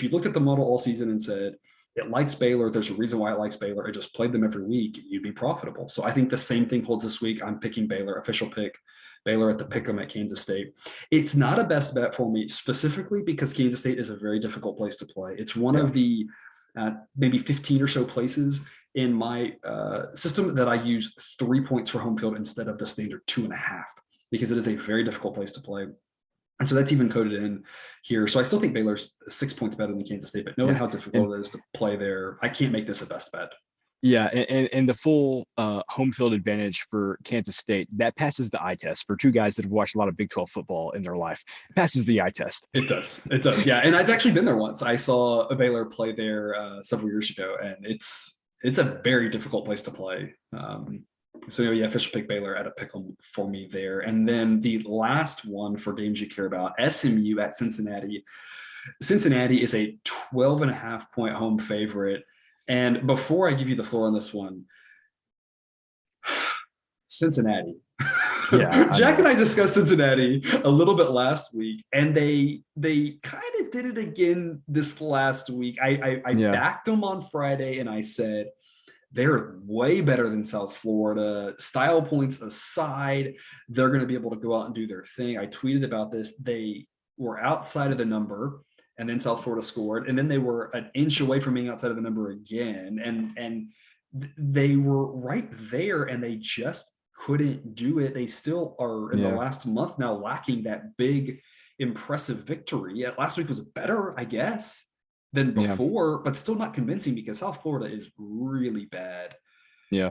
you looked at the model all season and said it likes Baylor, there's a reason why it likes Baylor, it just played them every week, you'd be profitable. So I think the same thing holds this week. I'm picking Baylor, official pick, Baylor at the pick 'em at Kansas State. It's not a best bet for me specifically because Kansas State is a very difficult place to play. It's one of the maybe 15 or so places in my system that I use 3 points for home field instead of the standard 2.5, because it is a very difficult place to play. And so that's even coded in here. So I still think Baylor's 6 points better than Kansas State, but knowing how difficult it is to play there, I can't make this a best bet. Yeah, and the full home field advantage for Kansas State, that passes the eye test for two guys that have watched a lot of Big 12 football in their life. It passes the eye test. It does, yeah. And I've actually been there once. I saw a Baylor play there several years ago, and it's a very difficult place to play. So yeah, official pick Baylor at a pick 'em for me there. And then the last one for games you care about, SMU at Cincinnati. Cincinnati is a 12.5 point home favorite. And before I give you the floor on this one, Cincinnati. Yeah, I Jack know. and I discussed Cincinnati a little bit last week, and they kind of did it again this last week. I Yeah, backed them on Friday, and I said they're way better than South Florida. Style points aside, they're going to be able to go out and do their thing. I tweeted about this. They were outside of the number, and then South Florida scored, and then they were an inch away from being outside of the number again, and they were right there, and they just couldn't do it. They still are in the yeah, last month now lacking that big, impressive victory. Yeah, last week was better, I guess, than yeah, before, but still not convincing because South Florida is really bad. yeah.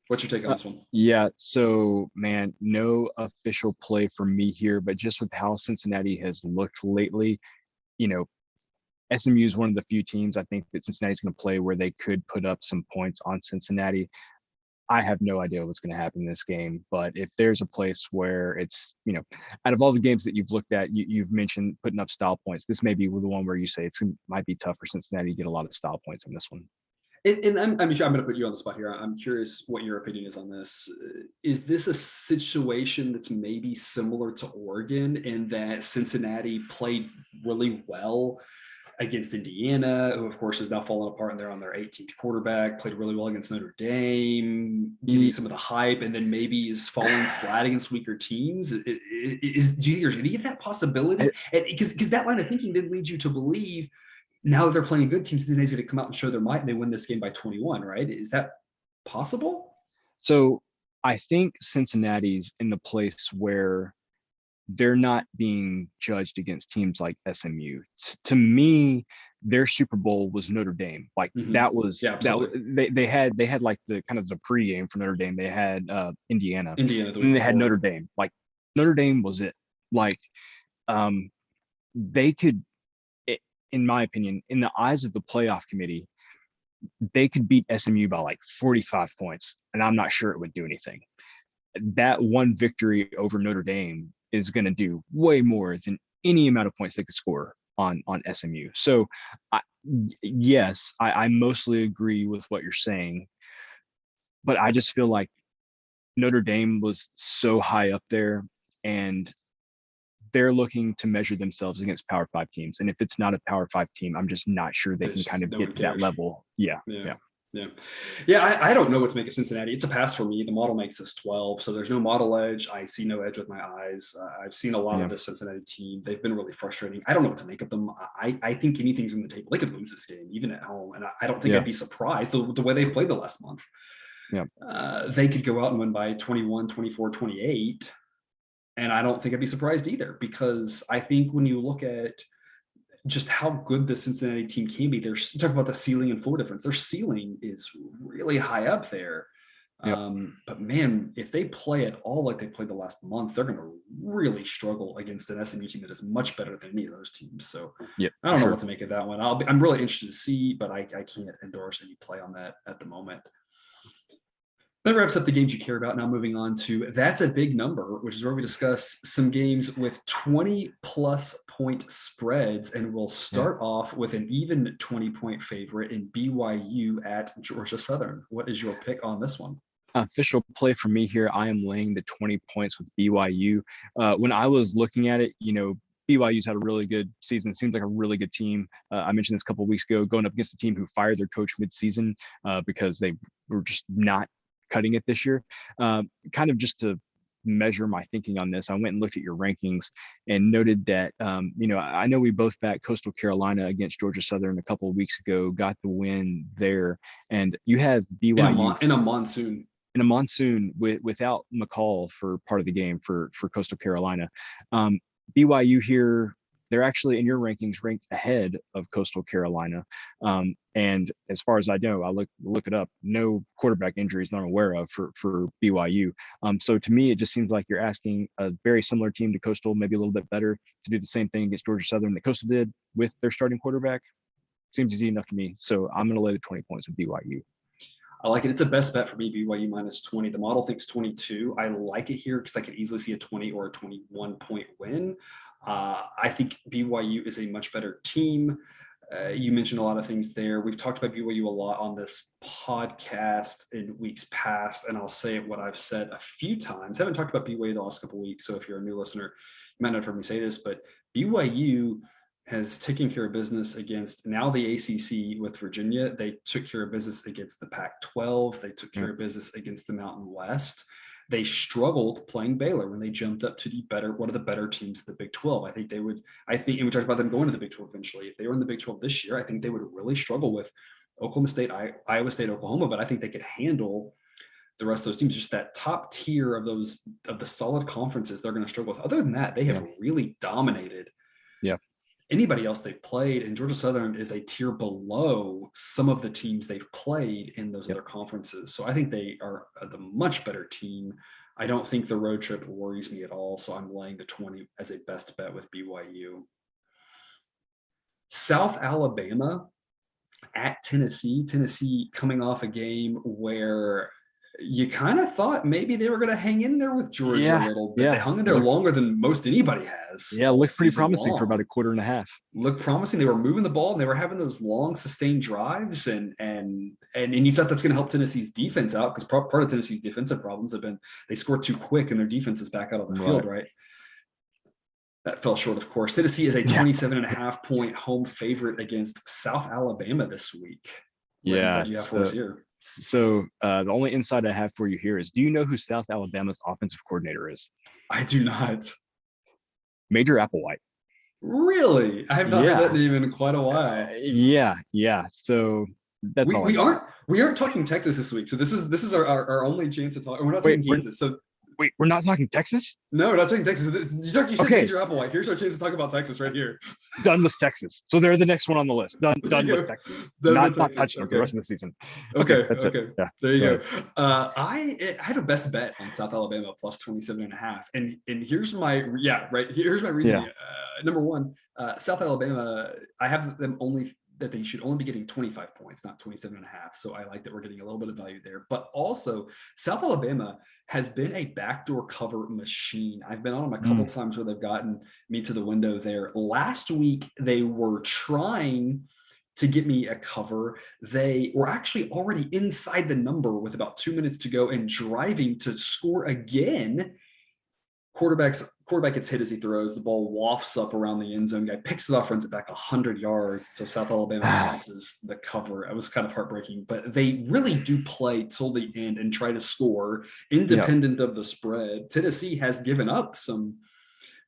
What's your take on this one? Yeah, so man, no official play for me here, but just with how Cincinnati has looked lately, you know, SMU is one of the few teams I think that Cincinnati's going to play where they could put up some points on Cincinnati. I have no idea what's going to happen in this game, but if there's a place where it's, out of all the games that you've looked at, you've mentioned putting up style points. This may be the one where you say it might be tough for Cincinnati to get a lot of style points in this one. And I'm going to put you on the spot here. I'm curious what your opinion is on this. Is this a situation that's maybe similar to Oregon in that Cincinnati played really well against Indiana, who of course is now falling apart, and they're on their 18th quarterback, played really well against Notre Dame, getting some of the hype, and then maybe is falling flat against weaker teams? Do you think there's any of that possibility? Because that line of thinking then leads you to believe now that they're playing good teams, Cincinnati's going to come out and show their might, and they win this game by 21, right? Is that possible? So I think Cincinnati's in the place where they're not being judged against teams like SMU. To me, their Super Bowl was Notre Dame. Like that was they had like the kind of the pregame for Notre Dame. They had Indiana, the and they had before. Notre Dame. Like Notre Dame was it. Like they could, in my opinion, in the eyes of the playoff committee, they could beat SMU by like 45 points, and I'm not sure it would do anything. That one victory over Notre Dame is going to do way more than any amount of points they could score on SMU. So, yes, I mostly agree with what you're saying, but I just feel like Notre Dame was so high up there, and they're looking to measure themselves against Power 5 teams. And if it's not a Power 5 team, I'm just not sure they can kind of get to that level. Yeah. I don't know what to make of Cincinnati. It's a pass for me. The model makes this 12, so there's no model edge. I see no edge with my eyes. I've seen a lot of this Cincinnati team. They've been really frustrating. I don't know what to make of them. I think anything's on the table. They could lose this game, even at home, and I don't think I'd be surprised the way they've played the last month. They could go out and win by 21, 24, 28, and I don't think I'd be surprised either, because I think when you look at just how good the Cincinnati team can be, there's talk about the ceiling and floor difference. Their ceiling is really high up there. But man, if they play at all like they played the last month, they're going to really struggle against an SMU team that is much better than any of those teams. So I don't know what to make of that one. I'm really interested to see, but I can't endorse any play on that at the moment. That wraps up the games you care about. Now moving on to That's a Big Number, which is where we discuss some games with 20-plus point spreads. And we'll start off with an even 20-point favorite in BYU at Georgia Southern. What is your pick on this one? Official play for me here, I am laying the 20 points with BYU. When I was looking at it, BYU's had a really good season. It seems like a really good team. I mentioned this a couple of weeks ago, going up against a team who fired their coach mid-season because they were just not cutting it this year. Kind of just to measure my thinking on this, I went and looked at your rankings and noted that, I know we both backed Coastal Carolina against Georgia Southern a couple of weeks ago, got the win there, and you have BYU in a monsoon without McCall for part of the game for Coastal Carolina. BYU here, they're actually in your rankings ranked ahead of Coastal Carolina. And as far as I know, I look it up, no quarterback injuries that I'm aware of for BYU. So to me, it just seems like you're asking a very similar team to Coastal, maybe a little bit better, to do the same thing against Georgia Southern that Coastal did with their starting quarterback. Seems easy enough to me. So I'm going to lay the 20 points with BYU. I like it. It's a best bet for me, BYU minus 20. The model thinks 22. I like it here because I could easily see a 20 or a 21 point win. I think BYU is a much better team. You mentioned a lot of things there. We've talked about BYU a lot on this podcast in weeks past, and I'll say what I've said a few times. I haven't talked about BYU the last couple of weeks, so if you're a new listener, you might not have heard me say this, but BYU has taken care of business against now the ACC with Virginia. They took care of business against the Pac-12. They took care of business against the Mountain West. They struggled playing Baylor when they jumped up to one of the better teams of the Big 12. I think, and we talked about them going to the Big 12 eventually. If they were in the Big 12 this year, I think they would really struggle with Oklahoma State, Iowa State, Oklahoma, but I think they could handle the rest of those teams. Just that top tier of the solid conferences they're going to struggle with. Other than that, they have really dominated anybody else they've played, and Georgia Southern is a tier below some of the teams they've played in those other conferences. So I think they are the much better team. I don't think the road trip worries me at all. So I'm laying the 20 as a best bet with BYU. South Alabama at Tennessee. Tennessee coming off a game where you kind of thought maybe they were going to hang in there with Georgia a little bit. They hung in there longer than most anybody has. Yeah, looked pretty promising for about a quarter and a half. Looked promising. They were moving the ball and they were having those long sustained drives, and you thought that's going to help Tennessee's defense out, because part of Tennessee's defensive problems have been they score too quick and their defense is back out on the field, right? That fell short, of course. Tennessee is a 27.5 point home favorite against South Alabama this week. What insight you have for us here? So the only insight I have for you here is, do you know who South Alabama's offensive coordinator is? I do not. Major Applewhite. Really? I have not heard that name in quite a while. So that's all. We aren't talking Texas this week. So this is our only chance to talk. We're not talking Kansas. Wait, we're not talking Texas? No, we're not talking Texas. You said Major Applewhite. Here's our chance to talk about Texas right here. Done with Texas. So they're the next one on the list. Done with Texas. Not touchdown the rest of the season. Okay. It. Yeah. There you go. I have a best bet on South Alabama plus 27.5. And here's my here's my reasoning. Number one, South Alabama, I have them that they should only be getting 25 points, not 27.5. So I like that we're getting a little bit of value there. But also, South Alabama has been a backdoor cover machine. I've been on them a couple times where they've gotten me to the window there. Last week, they were trying to get me a cover. They were actually already inside the number with about 2 minutes to go and driving to score again. Quarterback gets hit as he throws. The ball wafts up around the end zone. Guy picks it off, runs it back 100 yards. So South Alabama misses the cover. It was kind of heartbreaking, but they really do play till the end and try to score independent of the spread. Tennessee has given up some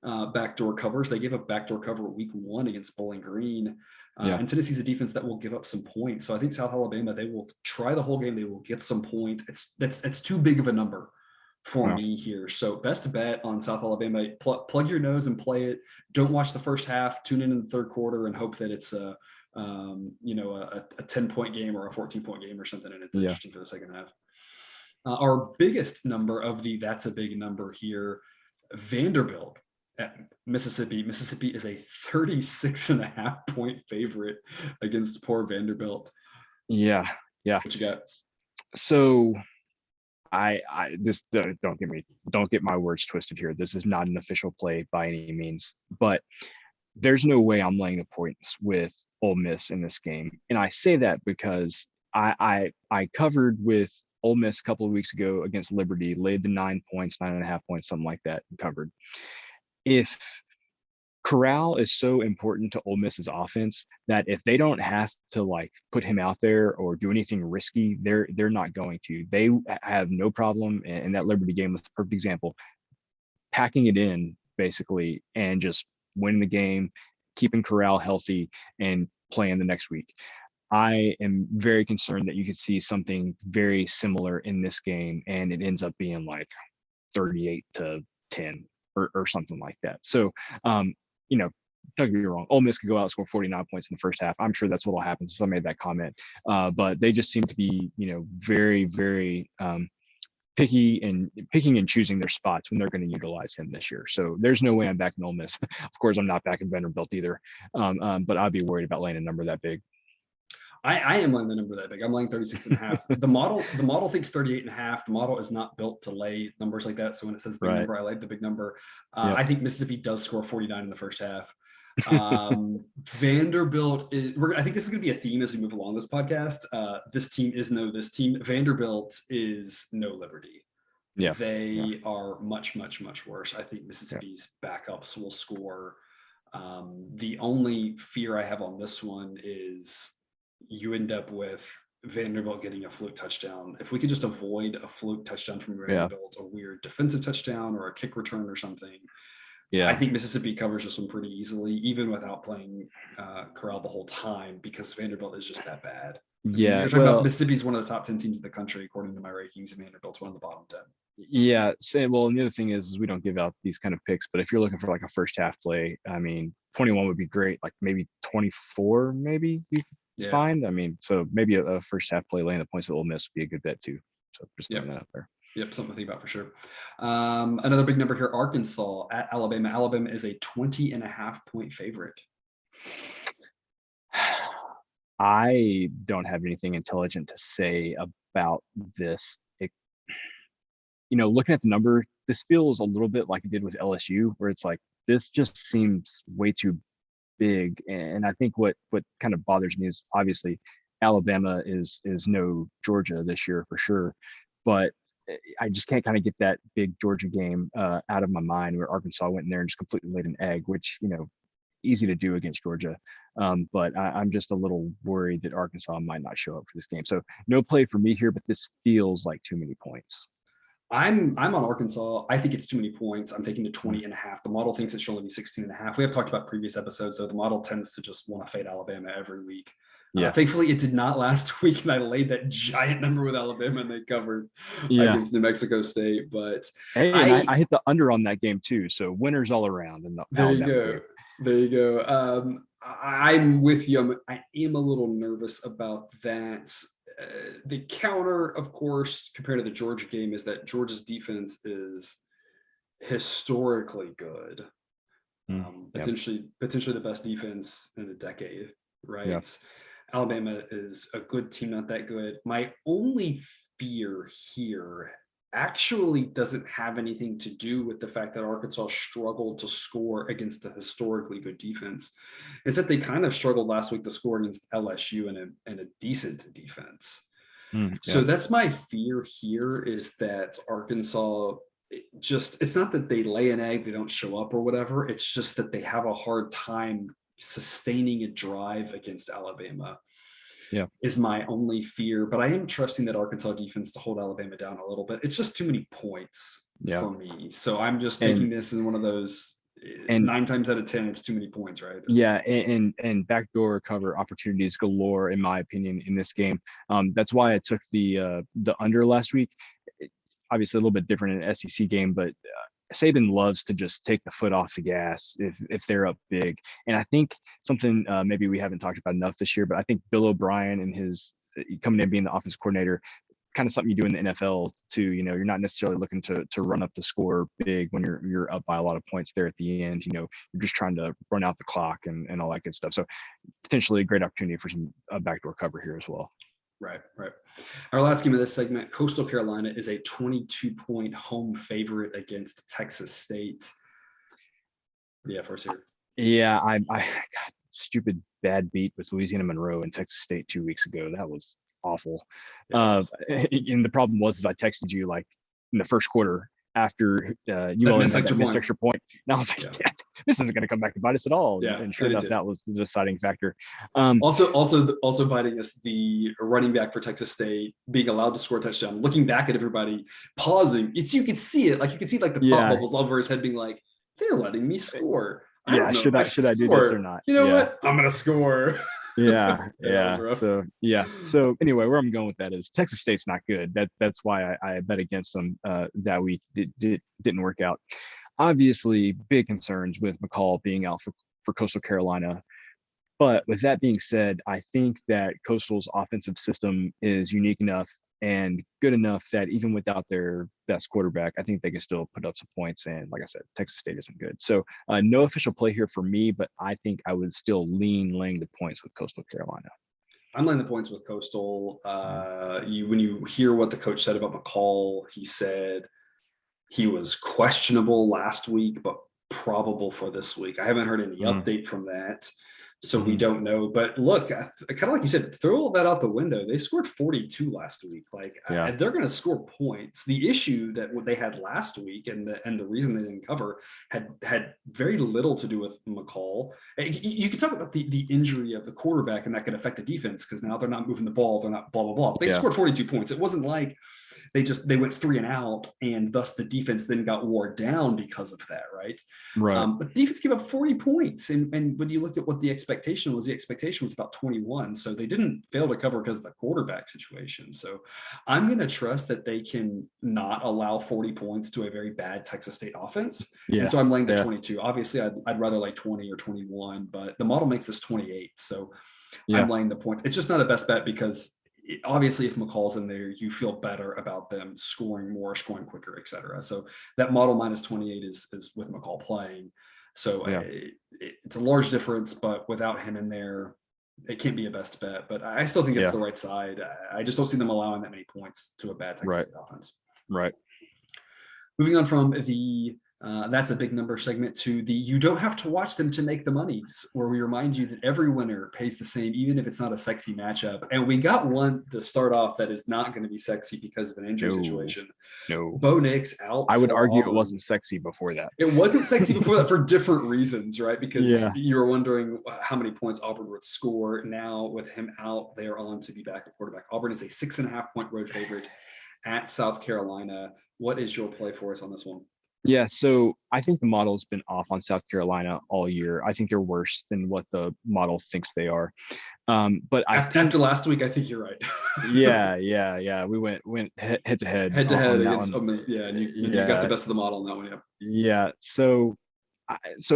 backdoor covers. They gave up backdoor cover week 1 against Bowling Green. And Tennessee's a defense that will give up some points. So I think South Alabama, they will try the whole game. They will get some points. It's too big of a number for me here. So best bet on South Alabama. Plug your nose and play it. Don't watch the first half. Tune in the third quarter and hope that it's a 10-point game or a 14-point game or something, and it's interesting for the second half. Our biggest number of that's a big number here. Vanderbilt at Mississippi. Mississippi is a 36.5 point favorite against poor Vanderbilt. Yeah. What you got? So I just don't get my words twisted here. This is not an official play by any means, but there's no way I'm laying the points with Ole Miss in this game. And I say that because I covered with Ole Miss a couple of weeks ago against Liberty, laid the 9.5 points, something like that, and covered. If Corral is so important to Ole Miss's offense that if they don't have to put him out there or do anything risky, they're not going to. They have no problem, and that Liberty game was the perfect example, packing it in basically and just winning the game, keeping Corral healthy, and playing the next week. I am very concerned that you could see something very similar in this game, and it ends up being 38-10 or something like that. So, don't get me wrong, Ole Miss could go out and score 49 points in the first half. I'm sure that's what will happen since I made that comment. But they just seem to be, very, very picking and choosing their spots when they're going to utilize him this year. So there's no way I'm backing Ole Miss. Of course, I'm not backing Vanderbilt either. But I'd be worried about laying a number that big. I am laying the number that big. I'm laying 36.5. The model thinks 38.5. The model is not built to lay numbers like that. So when it says big number, I like the big number. I think Mississippi does score 49 in the first half. Vanderbilt I think this is going to be a theme as we move along this podcast. This team is no this team. Vanderbilt is no Liberty. Yeah. They are much, much, much worse. I think Yeah. Mississippi's backups will score. The only fear I have on this one is you end up with Vanderbilt getting a fluke touchdown. If we could just avoid a fluke touchdown from Vanderbilt, a weird defensive touchdown or a kick return or something, I think Mississippi covers this one pretty easily, even without playing Corral the whole time, because Vanderbilt is just that bad. Yeah, you're talking about Mississippi's one of the top 10 teams in the country, according to my rankings, and Vanderbilt's one of the bottom 10. Yeah. Well, and the other thing is we don't give out these kind of picks, but if you're looking for like a first half play, I mean, 21 would be great. Like maybe 24, maybe you find. I mean, so maybe a first half play laying the points that Ole Miss would be a good bet too. So just throwing that out there. Yep, something to think about for sure. Another big number here, Arkansas at Alabama. Alabama is a 20.5-point favorite. I don't have anything intelligent to say about this. Looking at the number, this feels a little bit like it did with LSU, where it's like, this just seems way too big. And I think what kind of bothers me is obviously Alabama is no Georgia this year for sure. But I just can't kind of get that big Georgia game out of my mind where Arkansas went in there and just completely laid an egg, which, easy to do against Georgia. But I'm just a little worried that Arkansas might not show up for this game. So no play for me here, but this feels like too many points. I'm on Arkansas. I think it's too many points. I'm taking the 20.5. The model thinks it should only be 16.5. We have talked about previous episodes, though. The model tends to just want to fade Alabama every week. Thankfully, it did not last week, and I laid that giant number with Alabama, and they covered against New Mexico State. But hey, I hit the under on that game too. So winners all around. There you go. I'm with you. I am a little nervous about that. The counter, of course, compared to the Georgia game, is that Georgia's defense is historically good. Potentially the best defense in a decade, right? Alabama is a good team, not that good. My only fear here actually doesn't have anything to do with the fact that Arkansas struggled to score against a historically good defense. It's that they kind of struggled last week to score against LSU and a decent defense. So that's my fear here, is that Arkansas it's not that they lay an egg, they don't show up or whatever. It's just that they have a hard time sustaining a drive against Alabama. Is my only fear. But I am trusting that Arkansas defense to hold Alabama down a little bit. It's just too many points for me. So I'm just taking this in one of those, and 9 times out of 10, it's too many points, right? And backdoor cover opportunities galore, in my opinion, in this game. That's why I took the under last week. Obviously a little bit different in an SEC game, but Saban loves to just take the foot off the gas if they're up big. And I think something maybe we haven't talked about enough this year, but I think Bill O'Brien and his coming in being the offense coordinator, kind of something you do in the NFL too. You're not necessarily looking to run up the score big when you're up by a lot of points there at the end. You're just trying to run out the clock and all that good stuff. So potentially a great opportunity for some backdoor cover here as well. Right. Our last game of this segment, Coastal Carolina is a 22-point home favorite against Texas State. Yeah, first here. Yeah, I got stupid bad beat with Louisiana Monroe and Texas State 2 weeks ago. That was awful. And the problem was I texted you like in the first quarter after UNLV had that missed extra point. And I was like, this isn't going to come back to bite us at all. And sure enough, that was the deciding factor. Also biting us, the running back for Texas State being allowed to score a touchdown, looking back at everybody, pausing. You could see it. Like you could see like the thought bubbles over his head being like, they're letting me score. Should I do this or not? You know what? I'm going to score. So anyway, where I'm going with that is Texas State's not good. That's why I bet against them that week. Didn't work out. Obviously, big concerns with McCall being out for Coastal Carolina. But with that being said, I think that Coastal's offensive system is unique enough and good enough that even without their best quarterback, I think they can still put up some points. And like I said, Texas State isn't good. So no official play here for me, but I think I would still lean laying the points with Coastal Carolina. I'm laying the points with Coastal. When you hear what the coach said about McCall, he said he was questionable last week, but probable for this week. I haven't heard any update from that. So we Mhm. don't know. But look, kind of like you said, throw all that out the window. They scored 42 last week. Like Yeah. they're going to score points. The issue that what they had last week and the reason they didn't cover had very little to do with McCall. You could talk about the injury of the quarterback, and that could affect the defense because now they're not moving the ball. They're not blah, blah, blah. They Yeah. scored 42 points. It wasn't like they went 3 and out, and thus the defense then got wore down because of that, right? Right. But the defense gave up 40 points, and when you looked at what the expectation was about 21. So they didn't fail to cover because of the quarterback situation. So I'm going to trust that they can not allow 40 points to a very bad Texas State offense. Yeah. And so I'm laying the Yeah. 22. Obviously, I'd rather like 20 or 21, but the model makes this 28. So Yeah. I'm laying the points. It's just not a best bet because obviously if McCall's in there, you feel better about them scoring more, scoring quicker, etc. So that model minus 28 is with McCall playing. So Yeah. It's a large difference, but without him in there, it can't be a best bet. But I still think it's Yeah. the right side. I just don't see them allowing that many points to a bad Texas State offense. Right. Moving on from the that's a big number segment to the you don't have to watch them to make the monies, where we remind you that every winner pays the same, even if it's not a sexy matchup. And we got one to start off that is not going to be sexy because of an injury situation. No. Bo Nix out. I would argue Auburn. it wasn't sexy before that. It wasn't sexy before that for different reasons, right? Because Yeah. you were wondering how many points Auburn would score. Now with him out, they are on to be back at quarterback. Auburn is a 6.5 point road favorite at South Carolina. What is your play for us on this one? Yeah, so I think the model's been off on South Carolina all year. I think they're worse than what the model thinks they are. But after last week, I think you're right. yeah. We went head to head against and you got the best of the model on that one. Yeah.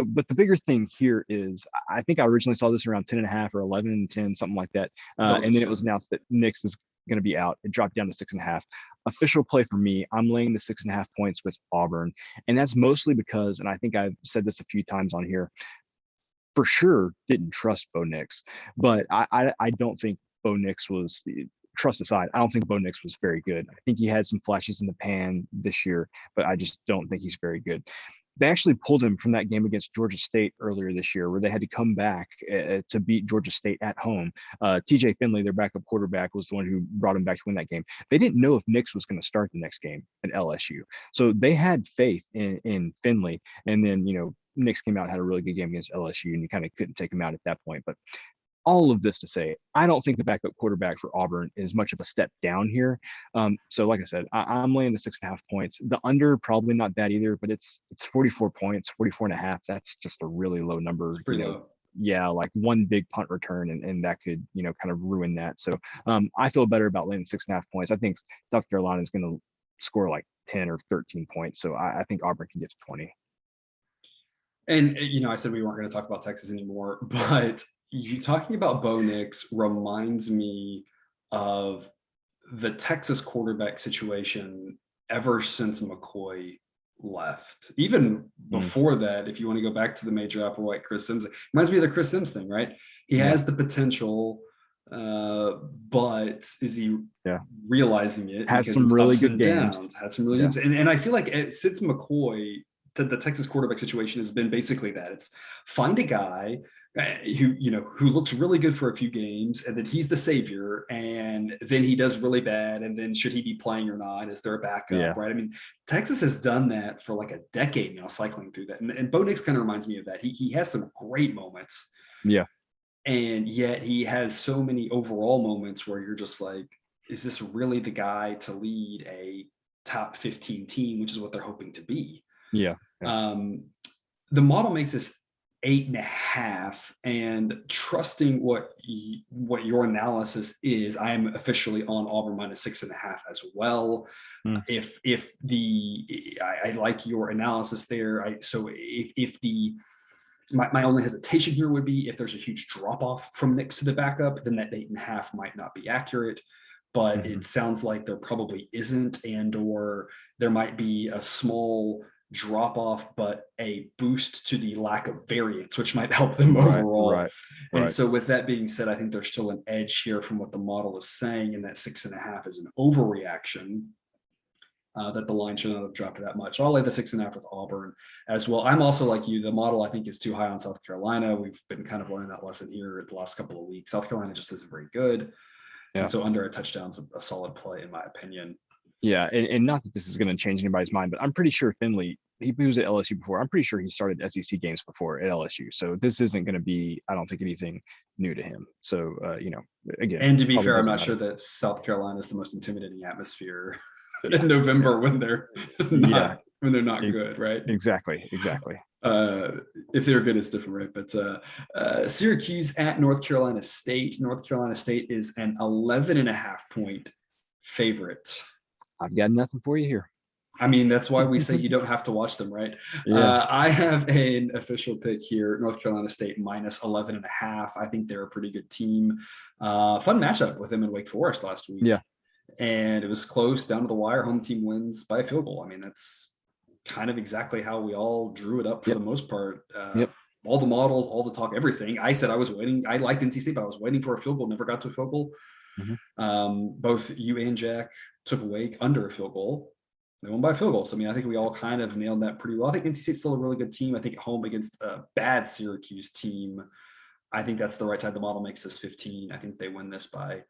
But the bigger thing here is I think I originally saw this around 10.5 or 11 and 10, something like that. And then it was announced that Nix is going to be out. It dropped down to 6.5. Official play for me, I'm laying the 6.5 points with Auburn. And that's mostly because, and I think I've said this a few times on here, for sure didn't trust Bo Nix. But I don't think Bo Nix was, trust aside, I don't think Bo Nix was very good. I think he had some flashes in the pan this year, but I just don't think he's very good. They actually pulled him from that game against Georgia State earlier this year, where they had to come back to beat Georgia State at home. TJ Finley, their backup quarterback, was the one who brought him back to win that game. They didn't know if Nix was going to start the next game at LSU. So they had faith in Finley. And then, Nix came out and had a really good game against LSU, and you kind of couldn't take him out at that point. But all of this to say, I don't think the backup quarterback for Auburn is much of a step down here. So like I said, I'm laying the 6.5 points. The under, probably not bad either, but it's 44 points, 44.5. That's just a really low number. It's pretty low. Yeah, like one big punt return, and that could, kind of ruin that. So I feel better about laying 6.5 points. I think South Carolina is going to score like 10 or 13 points. So I think Auburn can get to 20. And, I said we weren't going to talk about Texas anymore, but you talking about Bo Nix reminds me of the Texas quarterback situation ever since McCoy left. Even before that, if you want to go back to the Major Applewhite, Chris Sims, it reminds me of the Chris Sims thing, right? He has the potential, but is he realizing it? Has some really good games. Had some really good games. And I feel like since McCoy, the Texas quarterback situation has been basically that. It's find a guy who looks really good for a few games, and then he's the savior, and then he does really bad, and then should he be playing or not? Is there a backup, right? I mean, Texas has done that for like a decade now, cycling through that. And Bo Nix kind of reminds me of that. He has some great moments. Yeah. And yet he has so many overall moments where you're just like, is this really the guy to lead a top 15 team, which is what they're hoping to be? Yeah. The model makes this 8.5, and trusting what your analysis is, I am officially on Auburn minus 6.5 as well. If I like your analysis there. My only hesitation here would be if there's a huge drop off from Nix to the backup, then that 8.5 might not be accurate. But it sounds like there probably isn't, or there might be a small drop off, but a boost to the lack of variance, which might help them overall. Right. And so with that being said, I think there's still an edge here from what the model is saying, and that 6.5 is an overreaction. that the line should not have dropped that much. I'll lay the 6.5 with Auburn as well. I'm also like you. The model I think is too high on South Carolina. We've been kind of learning that lesson here the last couple of weeks. South Carolina just isn't very good. Yeah. And so under a touchdown's a solid play in my opinion. Yeah, and not that this is going to change anybody's mind, but I'm pretty sure Finley, he was at LSU before. I'm pretty sure he started SEC games before at LSU. So this isn't going to be, I don't think, anything new to him. So, again. And to be fair, I'm not sure that South Carolina is the most intimidating atmosphere Yeah. in November when they're not, when they're not good, right? Exactly. If they're good, it's different, right? But Syracuse at North Carolina State. North Carolina State is an 11.5 point favorite. I've got nothing for you here. I mean, that's why we say you don't have to watch them, right? Yeah. I have an official pick here, North Carolina State minus 11.5. I think they're a pretty good team. Fun matchup with them in Wake Forest last week. Yeah. And it was close down to the wire. Home team wins by a field goal. I mean, that's kind of exactly how we all drew it up for the most part. All the models, all the talk, everything. I said I was waiting. I liked NC State, but I was waiting for a field goal. Never got to a field goal. Both you and Jack took Wake under a field goal. They won by a field goal. So, I mean, I think we all kind of nailed that pretty well. I think NC State's still a really good team. I think at home against a bad Syracuse team, I think that's the right side. The model makes us 15. I think they win this by,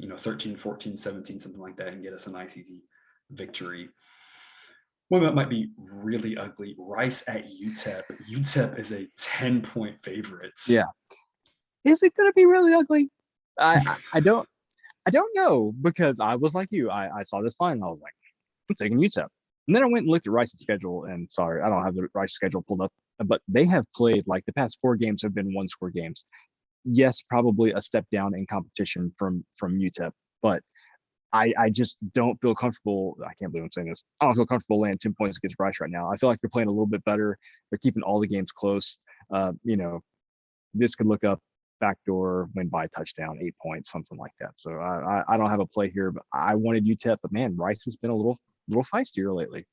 13, 14, 17, something like that, and get us a nice, easy victory. One that might be really ugly, Rice at UTEP. UTEP is a 10-point favorite. Yeah. Is it going to be really ugly? I don't know, because I was like you. I saw this line and I was like, I'm taking UTEP. And then I went and looked at Rice's schedule, and sorry, I don't have the Rice schedule pulled up, but they have played, like, the past 4 games have been 1-score games. Yes, probably a step down in competition from UTEP, but I just don't feel comfortable. I can't believe I'm saying this. I don't feel comfortable laying 10 points against Rice right now. I feel like they're playing a little bit better. They're keeping all the games close. This could look up backdoor, win by a touchdown, 8 points, something like that. So I don't have a play here, but I wanted UTEP, but man, Rice has been a little feistier lately.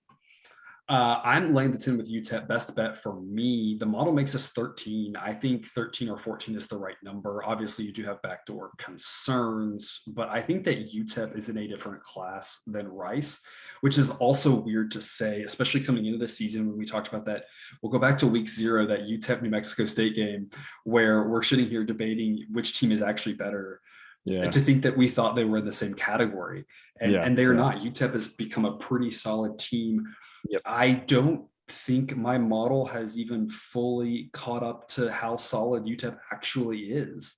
I'm laying the 10 with UTEP. Best bet for me. The model makes us 13. I think 13 or 14 is the right number. Obviously, you do have backdoor concerns, but I think that UTEP is in a different class than Rice, which is also weird to say, especially coming into the season when we talked about that. We'll go back to week 0, that UTEP New Mexico State game, where we're sitting here debating which team is actually better. Yeah. To think that we thought they were in the same category, and they're not. UTEP has become a pretty solid team. Yep. I don't think my model has even fully caught up to how solid UTEP actually is.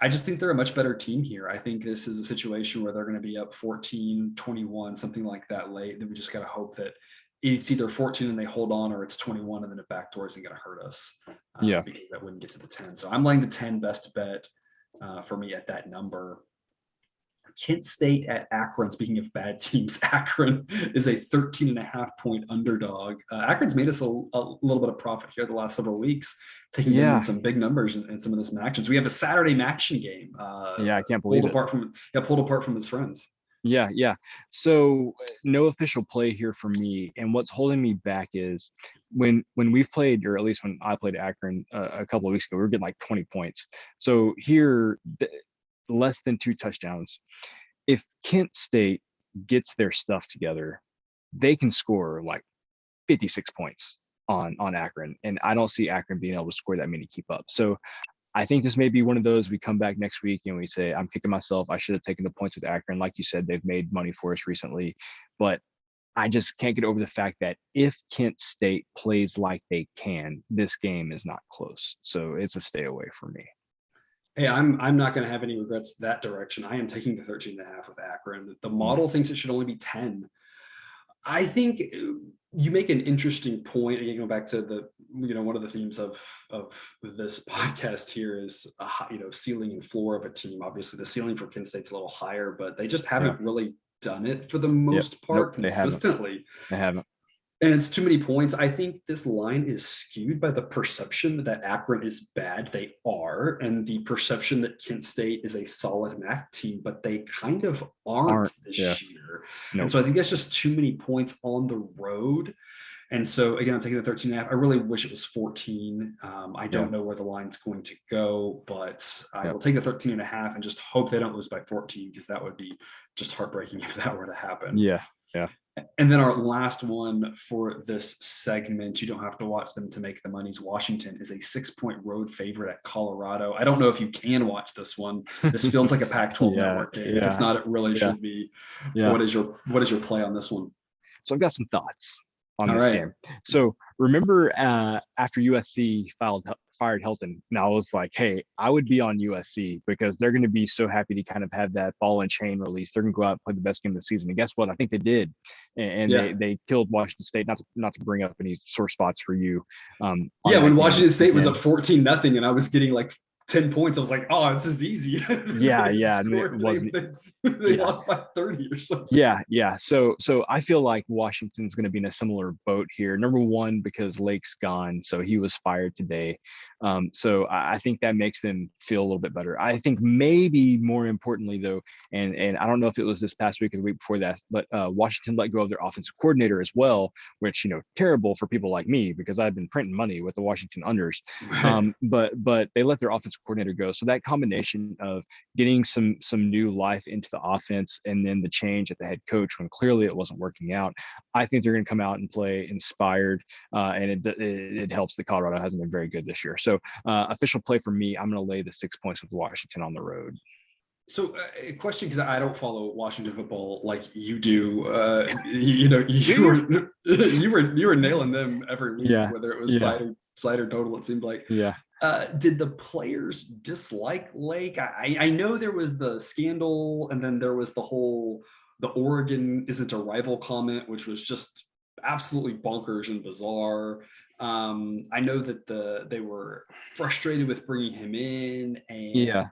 I just think they're a much better team here. I think this is a situation where they're going to be up 14-21, something like that late. Then we just got to hope that it's either 14 and they hold on, or it's 21 and then a backdoor isn't going to hurt us. Because that wouldn't get to the 10. So I'm laying the 10 best bet for me at that number. Kent State at Akron. Speaking of bad teams, Akron is a 13.5 point underdog. Akron's made us a little bit of profit here the last several weeks, taking in some big numbers in some of this actions. We have a Saturday action game. I can't believe pulled apart from his friends. Yeah. So no official play here for me. And what's holding me back is when we've played, or at least when I played Akron a couple of weeks ago, we were getting like 20 points. So here, less than 2 touchdowns. If Kent State gets their stuff together, they can score like 56 points on Akron. And I don't see Akron being able to score that many keep up. So I think this may be one of those, we come back next week and we say, I'm kicking myself. I should have taken the points with Akron. Like you said, they've made money for us recently, but I just can't get over the fact that if Kent State plays like they can, this game is not close. So it's a stay away for me. Hey, I'm not going to have any regrets that direction. I am taking the 13.5 with Akron. The model thinks it should only be 10. I think you make an interesting point. Again, go back to the, one of the themes of this podcast here is, ceiling and floor of a team. Obviously, the ceiling for Kent State's a little higher, but they just haven't really done it for the most part consistently. They haven't. And it's too many points. I think this line is skewed by the perception that Akron is bad. They are, and the perception that Kent State is a solid MAC team, but they kind of aren't this year. Nope. And so I think that's just too many points on the road. And so again, I'm taking the 13.5. I really wish it was 14. I don't know where the line's going to go, but I will take the 13.5 and just hope they don't lose by 14, because that would be just heartbreaking if that were to happen. Yeah. And then our last one for this segment, you don't have to watch them to make the money. Washington is a 6-point road favorite at Colorado. I don't know if you can watch this one. This feels like a Pac-12 Yeah, network game. If it's yeah, not, it really yeah, should be. yeah. What is your play on this one? So I've got some thoughts on All this right. game. So remember after USC fired Helton, and I was like, hey, I would be on USC because they're going to be so happy to kind of have that ball and chain release. They're going to go out and play the best game of the season. And guess what? I think they did, and Yeah. they killed Washington State. Not to bring up any sore spots for you. On Yeah. that When game Washington State was up again. 14-0 and I was getting like 10 points, I was like, oh, this is easy. Yeah, They yeah, and then it scored. wasn't. They Yeah, lost by 30 or something. yeah. So I feel like Washington's going to be in a similar boat here. Number one, because Lake's gone, so he was fired today. So I think that makes them feel a little bit better. I think maybe more importantly though, and I don't know if it was this past week or the week before that, but Washington let go of their offensive coordinator as well, which terrible for people like me because I've been printing money with the Washington unders. Right. But they let their offensive coordinator go. So that combination of getting some new life into the offense and then the change at the head coach when clearly it wasn't working out, I think they're going to come out and play inspired, and it helps that Colorado hasn't been very good this year. So official play for me, I'm going to lay the 6 points with Washington on the road. So, a question, because I don't follow Washington football like you do. Do you? You were nailing them every week, Yeah, whether it was yeah, side or total. It seemed like. yeah. Did the players dislike Lake? I know there was the scandal, and then there was the Oregon isn't a rival comment, which was just absolutely bonkers and bizarre. I know that they were frustrated with bringing him in, and Yeah.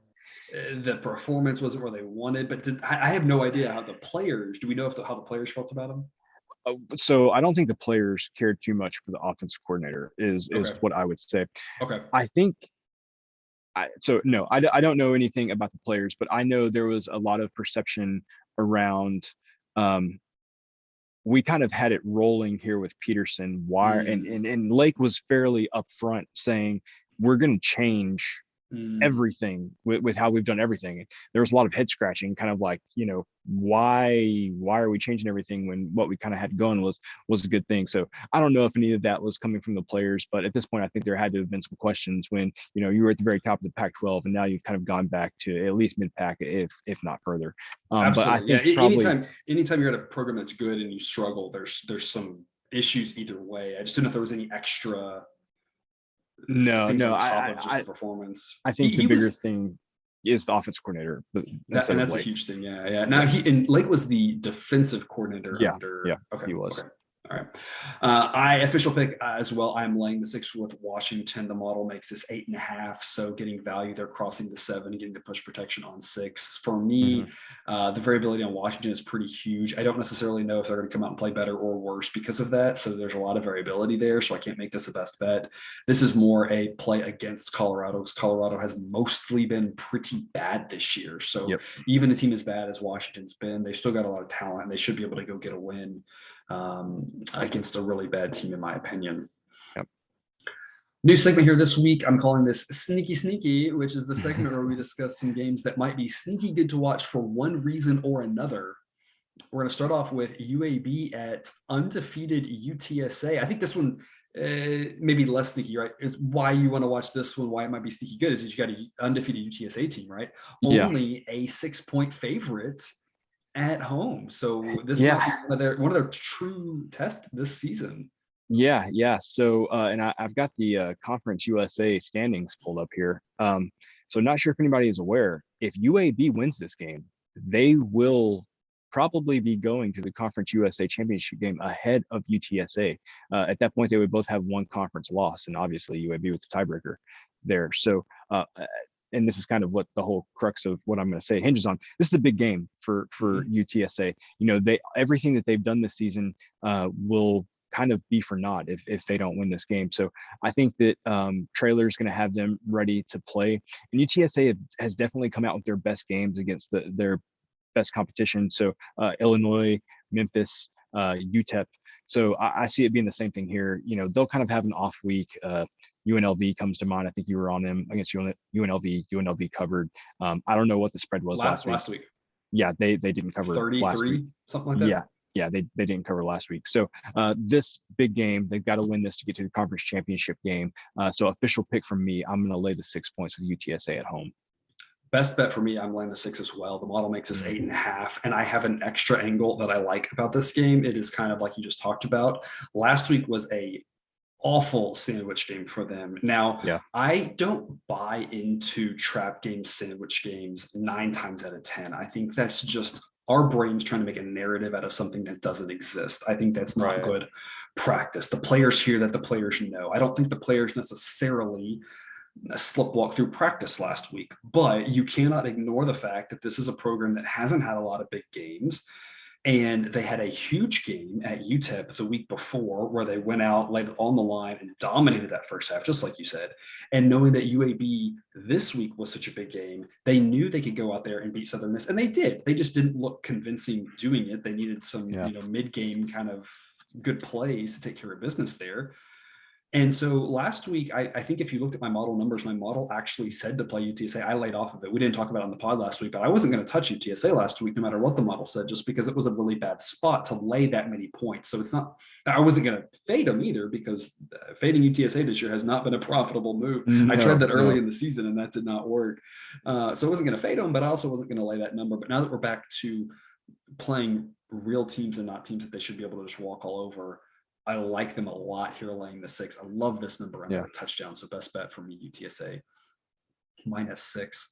the performance wasn't where they wanted. But I have no idea how the players. Do we know how the players felt about him? So I don't think the players cared too much for the offensive coordinator is Okay. what I would say. Okay. I think so no, I don't know anything about the players, but I know there was a lot of perception around um, we kind of had it rolling here with Peterson. Why Mm, and Lake was fairly upfront saying we're going to change mm. everything with how we've done everything. There was a lot of head scratching, kind of like, why are we changing everything when what we kind of had going was a good thing. So I don't know if any of that was coming from the players, but at this point, I think there had to have been some questions when you were at the very top of the Pac-12, and now you've kind of gone back to at least mid-pack, if not further. But I Absolutely. Yeah. think probably Anytime you're at a program that's good and you struggle, there's some issues either way. I just don't know if there was any extra no, things no. on top of just the performance. I He, think the he bigger was thing is the offense coordinator instead and of that's a Lake. huge thing. Yeah. Yeah. Now Yeah, Lake was the defensive coordinator yeah, under. yeah. Okay. He was. Okay. All right. I official pick as well. I'm laying the 6 with Washington. The model makes this 8.5. So getting value, they're crossing the 7 and getting the push protection on 6. For Hmm. me, the variability on Washington is pretty huge. I don't necessarily know if they're going to come out and play better or worse because of that. So there's a lot of variability there. So I can't make this a best bet. This is more a play against Colorado because Colorado has mostly been pretty bad this year. So Yep. even a team as bad as Washington's been, they've still got a lot of talent and they should be able to go get a win against a really bad team, in my opinion. Yep. New segment here this week. I'm calling this Sneaky Sneaky, which is the segment where we discuss some games that might be sneaky good to watch for one reason or another. We're going to start off with UAB at undefeated UTSA. I think this one maybe less sneaky, right? Is why you want to watch this one, why it might be sneaky good is you got an undefeated UTSA team, right? Yeah. Only a 6-point favorite at home. So this might be Yeah. one of their true tests this season. Yeah. So and I've got the Conference USA standings pulled up here. So not sure if anybody is aware. If UAB wins this game, they will probably be going to the Conference USA championship game ahead of UTSA. At that point, they would both have one conference loss, and obviously UAB was the tiebreaker there. So and this is kind of what the whole crux of what I'm going to say hinges on. This is a big game for Mhm. UTSA. They everything that they've done this season will kind of be for naught if they don't win this game. So I think that Trailer's going to have them ready to play. And UTSA has definitely come out with their best games against their best competition. So Illinois, Memphis, UTEP. So I see it being the same thing here. They'll kind of have an off week. UNLV comes to mind. I think you were on them against UNLV. UNLV covered. I don't know what the spread was last week. Last week, Yeah, they didn't cover last week. 33, something like Yeah, that. yeah, they didn't cover last week. So this big game, they've got to win this to get to the conference championship game. So official pick from me, I'm going to lay the 6 points with UTSA at home. Best bet for me, I'm laying the 6 as well. The model makes us 8.5, and I have an extra angle that I like about this game. It is kind of like you just talked about. Last week was a awful sandwich game for them. Now, Yeah. I don't buy into trap game sandwich games 9 times out of 10. I think that's just our brains trying to make a narrative out of something that doesn't exist. I think that's not good practice. The players hear that, the players know. I don't think the players necessarily slipwalk through practice last week, but you cannot ignore the fact that this is a program that hasn't had a lot of big games. And they had a huge game at UTEP the week before where they went out, laid it on the line, and dominated that first half, just like you said. And knowing that UAB this week was such a big game, they knew they could go out there and beat Southern Miss, and they did. They just didn't look convincing doing it. They needed some, mid-game kind of good plays to take care of business there. And so last week, I think if you looked at my model numbers, my model actually said to play UTSA. I laid off of it. We didn't talk about it on the pod last week, but I wasn't going to touch UTSA last week, no matter what the model said, just because it was a really bad spot to lay that many points. So it's not, I wasn't going to fade them either, because fading UTSA this year has not been a profitable move. I tried that early in the season and that did not work. So I wasn't going to fade them, but I also wasn't going to lay that number. But now that we're back to playing real teams and not teams that they should be able to just walk all over, I like them a lot here, laying the 6. I love this number under a touchdown. So best bet for me, UTSA -6.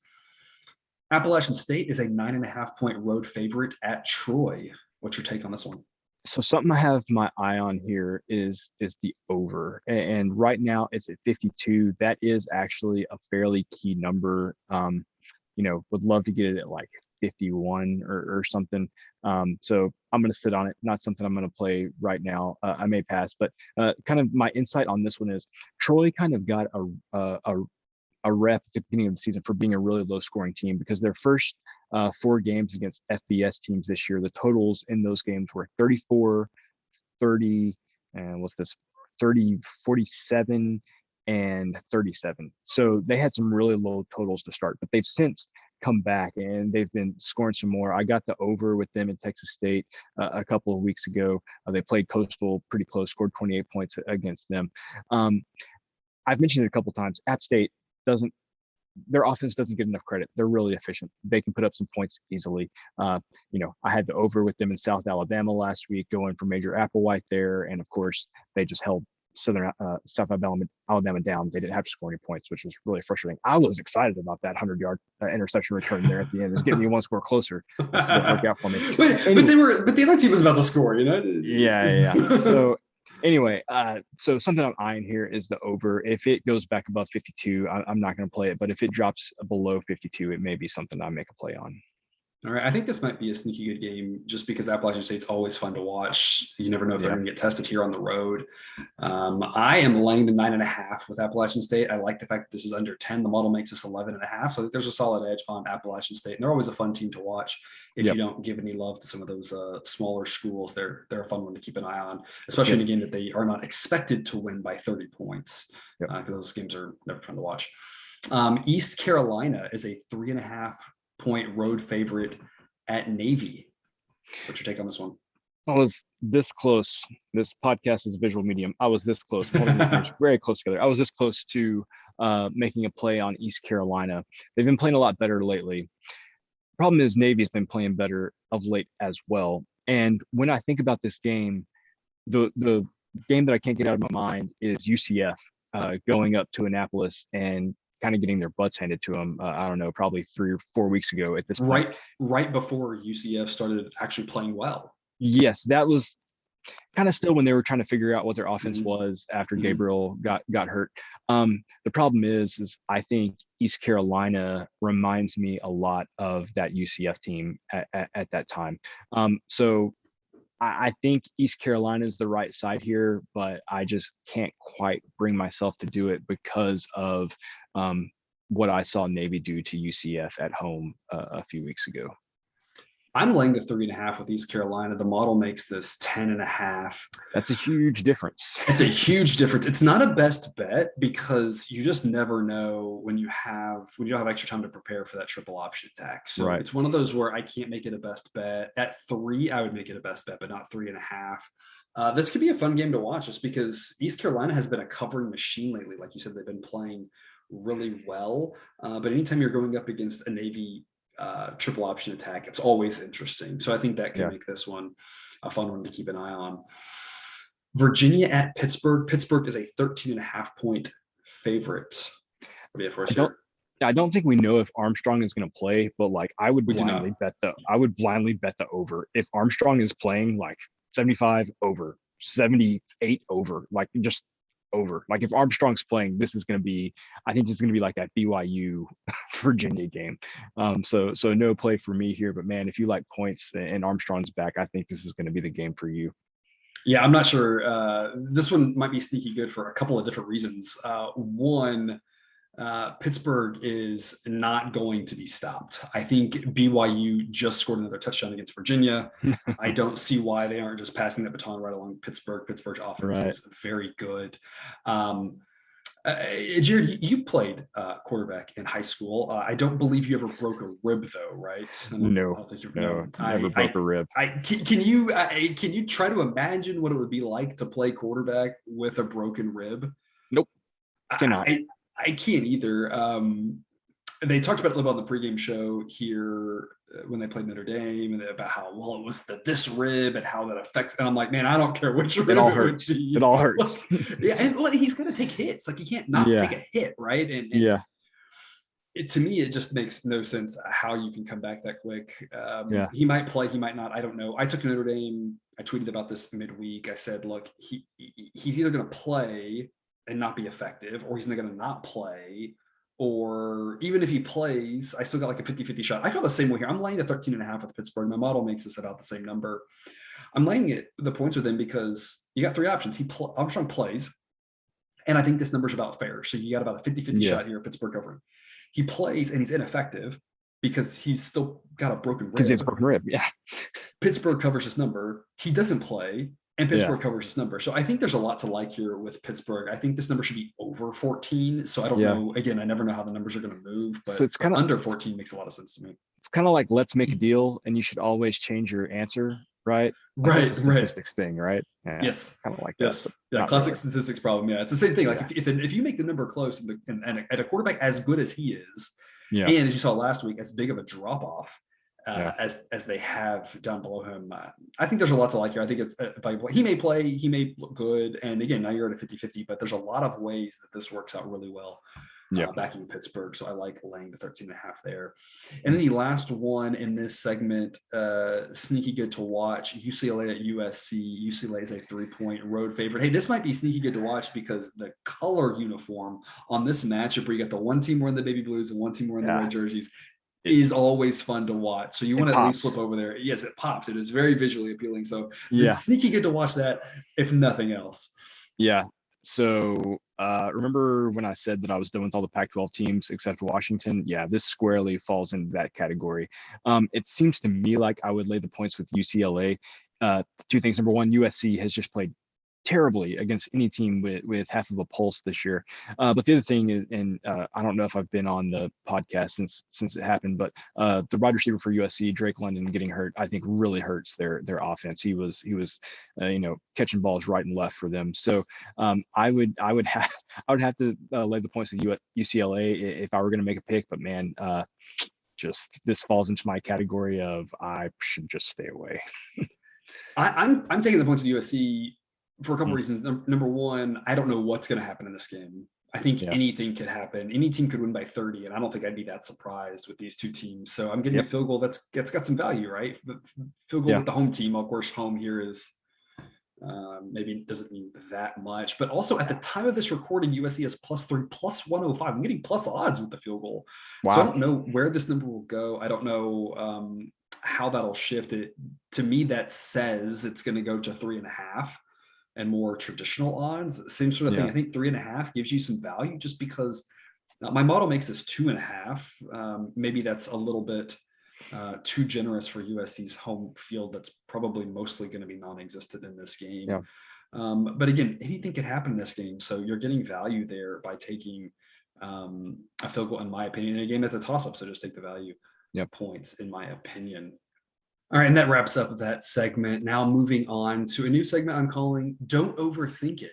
Appalachian State is a 9.5-point road favorite at Troy. What's your take on this one? So something I have my eye on here is the over, and right now it's at 52. That is actually a fairly key number. Would love to get it at like 51 or something. So I'm going to sit on it. Not something I'm going to play right now. I may pass, but kind of my insight on this one is Troy kind of got a rep at the beginning of the season for being a really low scoring team, because their first 4 games against FBS teams this year, the totals in those games were 34, 30, and what's this, 30, 47, and 37. So they had some really low totals to start, but they've since come back and they've been scoring some more. I got the over with them in Texas State a couple of weeks ago. They played Coastal pretty close, scored 28 points against them. I've mentioned it a couple of times. App State their offense doesn't get enough credit. They're really efficient. They can put up some points easily. I had the over with them in South Alabama last week, going for Major Applewhite there, and of course they just held South Alabama down. They didn't have to score any points, which was really frustrating. I was excited about that 100-yard interception return there at the end. It was getting me one score closer. It didn't work out for me. But the other team was about to score, Yeah. So anyway, so something I'm eyeing here is the over. If it goes back above 52, I'm not going to play it. But if it drops below 52, it may be something I make a play on. All right. I think this might be a sneaky good game, just because Appalachian State's always fun to watch. You never know if they're going to get tested here on the road. I am laying the 9.5 with Appalachian State. I like the fact that this is under 10. The model makes us 11.5. So there's a solid edge on Appalachian State. And they're always a fun team to watch. If you don't give any love to some of those smaller schools, they're a fun one to keep an eye on, especially in a game that they are not expected to win by 30 points. Because those games are never fun to watch. East Carolina is a 3.5-point road favorite at Navy. What's your take on this one? I was this close. This podcast is a visual medium. I was this close. Very close together. I was this close to making a play on East Carolina. They've been playing a lot better lately. Problem is Navy's been playing better of late as well. And when I think about this game, the game that I can't get out of my mind is UCF going up to Annapolis and kind of getting their butts handed to them. I don't know, probably 3 or 4 weeks ago at this point. Right before UCF started actually playing well. Yes, that was kind of still when they were trying to figure out what their offense was after Gabriel got hurt. The problem is I think East Carolina reminds me a lot of that UCF team at that time. So I think East Carolina is the right side here, but I just can't quite bring myself to do it because of what I saw Navy do to UCF at home a few weeks ago. I'm laying the 3.5 with East Carolina. The model makes this 10.5. That's a huge difference. It's a huge difference. It's not a best bet because you just never know when you don't have extra time to prepare for that triple option attack. So Right. it's one of those where I can't make it a best bet. At 3, I would make it a best bet, but not 3.5. This could be a fun game to watch just because East Carolina has been a covering machine lately. Like you said, they've been playing really well. But anytime you're going up against a Navy triple option attack, it's always interesting. So I think that could make this one a fun one to keep an eye on. Virginia at Pittsburgh. Pittsburgh is a 13.5-point favorite. I don't think we know if Armstrong is going to play, but like I would blindly bet the over. If Armstrong is playing, like 75 over, 78 over, like just over. Like if Armstrong's playing, I think this is going to be like that BYU Virginia game. So no play for me here, but man, if you like points and Armstrong's back, I think this is going to be the game for you. Yeah, I'm not sure. This one might be sneaky good for a couple of different reasons. One, Pittsburgh is not going to be stopped. I think BYU just scored another touchdown against Virginia. I don't see why they aren't just passing that baton right along Pittsburgh. Pittsburgh's offense is very good. Jared, you played quarterback in high school. I don't believe you ever broke a rib, though, right? No, never broke a rib. Can you try to imagine what it would be like to play quarterback with a broken rib? Nope, cannot. I can't either. They talked about it a little on the pregame show here when they played Notre Dame and about how, well, it was this rib and how that affects. And I'm like, man, I don't care which rib it all hurts. It all hurts. Yeah, and he's going to take hits. Like, he can't not take a hit, right? And to me, it just makes no sense how you can come back that quick. He might play, he might not. I don't know. I took Notre Dame. I tweeted about this midweek. I said, look, he's either going to play and not be effective, or he's going to not play. Or even if he plays, I still got like a 50-50 shot. I feel the same way here. I'm laying a 13.5 with Pittsburgh. My model makes this about the same number. I'm laying the points with him because you got 3 options. Armstrong plays, and I think this number's about fair. So you got about a 50-50 shot here, Pittsburgh covering. He plays and he's ineffective because he's still got a broken rib. Because he has a broken rib, yeah. Pittsburgh covers this number. He doesn't play. And Pittsburgh covers this number. So I think there's a lot to like here with Pittsburgh. I think this number should be over 14. So I don't know. Again, I never know how the numbers are going to move, but so it's kind of under 14 makes a lot of sense to me. It's kind of like, let's make a deal and you should always change your answer, right? Right. Statistics thing, right? Yeah, yes. Kind of like yes. that. Yeah. Classic statistics problem. Yeah. It's the same thing. Like if you make the number close and at a quarterback as good as he is, and as you saw last week, as big of a drop off, as they have down below him. I think there's a lot to like here. I think it's valuable. He may play, he may look good. And again, now you're at a 50-50, but there's a lot of ways that this works out really well backing Pittsburgh. So I like laying the 13.5 there. And then the last one in this segment, sneaky good to watch, UCLA at USC. UCLA is a 3-point road favorite. Hey, this might be sneaky good to watch because the color uniform on this matchup where you got the one team wearing the baby blues and one team wearing the red jerseys is always fun to watch. So you want to at least flip over there. Yes, it pops. It is very visually appealing. So it's sneaky good to watch that, if nothing else. Yeah. So remember when I said that I was done with all the Pac-12 teams except for Washington? Yeah, this squarely falls into that category. It seems to me like I would lay the points with UCLA. 2 things. Number one, USC has just played terribly against any team with half of a pulse this year. But the other thing is, and I don't know if I've been on the podcast since it happened, but the wide receiver for USC, Drake London, getting hurt, I think really hurts their offense. He was catching balls right and left for them. So I would have to lay the points with UCLA if I were going to make a pick. But man, just this falls into my category of I should just stay away. I'm taking the points of USC for a couple reasons. Number one, I don't know what's going to happen in this game. I think anything could happen. Any team could win by 30, and I don't think I'd be that surprised with these 2 teams. So I'm getting a field goal that's got some value, right? The field goal with the home team, of course, home here is maybe doesn't mean that much. But also at the time of this recording, USC is +3, +105. I'm getting plus odds with the field goal. Wow. So I don't know where this number will go. I don't know how that'll shift it. To me, that says it's going to go to 3.5. and more traditional odds, same sort of thing. I think 3.5 gives you some value just because my model makes this 2.5. Maybe that's a little bit too generous for USC's home field. That's probably mostly going to be non-existent in this game. Yeah. But again, anything could happen in this game. So you're getting value there by taking a field goal, in my opinion. In a game that's a toss-up, so just take the value points, in my opinion. All right, and that wraps up that segment. Now moving on to a new segment I'm calling Don't Overthink It.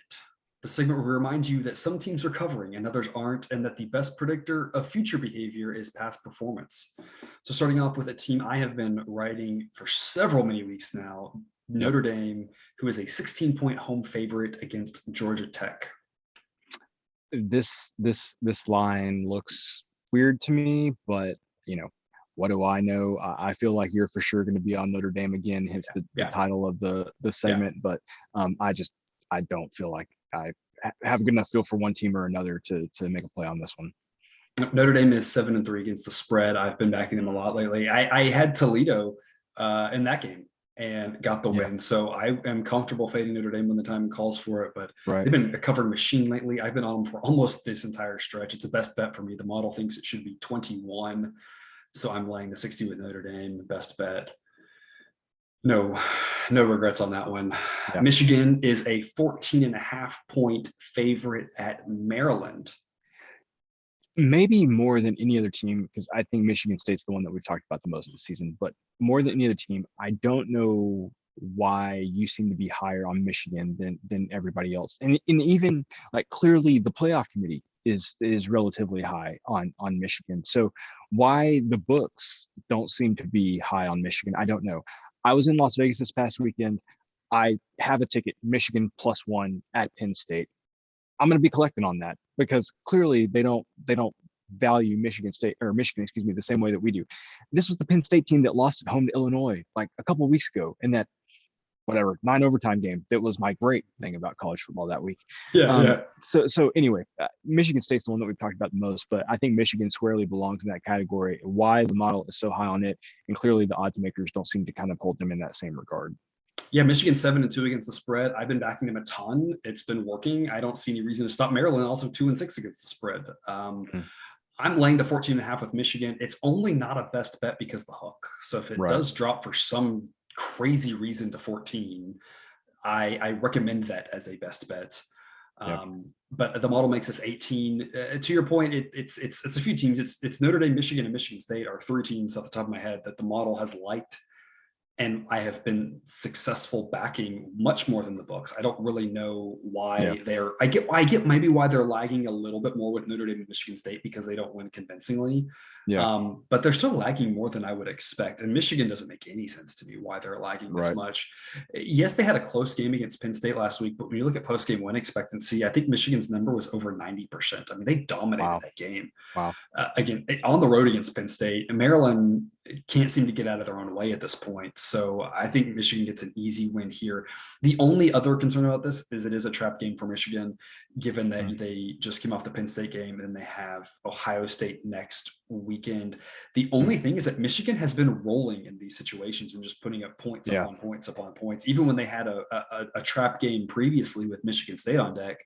The segment will remind you that some teams are covering and others aren't, and that the best predictor of future behavior is past performance. So starting off with a team I have been writing for several many weeks now, Notre Dame, who is a 16-point home favorite against Georgia Tech. This line looks weird to me, but what do I know? I feel like you're for sure going to be on Notre Dame again, hence the title of the segment. But I don't feel like I have a good enough feel for one team or another to make a play on this one. Notre Dame is 7-3 against the spread. I've been backing them a lot lately. I had Toledo in that game and got the win. So I am comfortable fading Notre Dame when the time calls for it, but they've been a covering machine lately. I've been on them for almost this entire stretch. It's a best bet for me. The model thinks it should be 21. So I'm laying the 60 with Notre Dame, best bet. No regrets on that one. Yeah. Michigan is a 14.5-point favorite at Maryland. Maybe more than any other team, because I think Michigan State's the one that we've talked about the most this season, but more than any other team, I don't know why you seem to be higher on Michigan than everybody else. And even like clearly the playoff committee is relatively high on Michigan. So why the books don't seem to be high on Michigan, I don't know. I was in Las Vegas this past weekend. I have a ticket, Michigan +1 at Penn State. I'm going to be collecting on that because clearly they don't value Michigan, the same way that we do. This was the Penn State team that lost at home to Illinois like a couple of weeks ago in that 9 overtime game. That was my great thing about college football that week. So anyway, Michigan State's the one that we've talked about the most, but I think Michigan squarely belongs in that category. Why the model is so high on it, and clearly the odds makers don't seem to kind of hold them in that same regard. Yeah, Michigan 7-2 against the spread. I've been backing them a ton. It's been working. I don't see any reason to stop Maryland. Also 2-6 against the spread. I'm laying the 14.5 with Michigan. It's only not a best bet because of the hook. So if it does drop for some crazy reason to 14, I recommend that as a best bet. But the model makes us 18. To your point, it's a few teams. It's Notre Dame, Michigan, and Michigan State are 3 teams off the top of my head that the model has liked. And I have been successful backing much more than the books. I don't really know why I get maybe why they're lagging a little bit more with Notre Dame and Michigan State because they don't win convincingly. But they're still lagging more than I would expect. And Michigan doesn't make any sense to me why they're lagging this much. Yes, they had a close game against Penn State last week, but when you look at post-game win expectancy, I think Michigan's number was over 90%. I mean, they dominated that game. Again, on the road against Penn State, and Maryland can't seem to get out of their own way at this point. So I think Michigan gets an easy win here. The only other concern about this is it is a trap game for Michigan, given that they just came off the Penn State game and they have Ohio State next weekend. The only thing is that Michigan has been rolling in these situations and just putting up points upon points upon points. Even when they had a trap game previously with Michigan State on deck,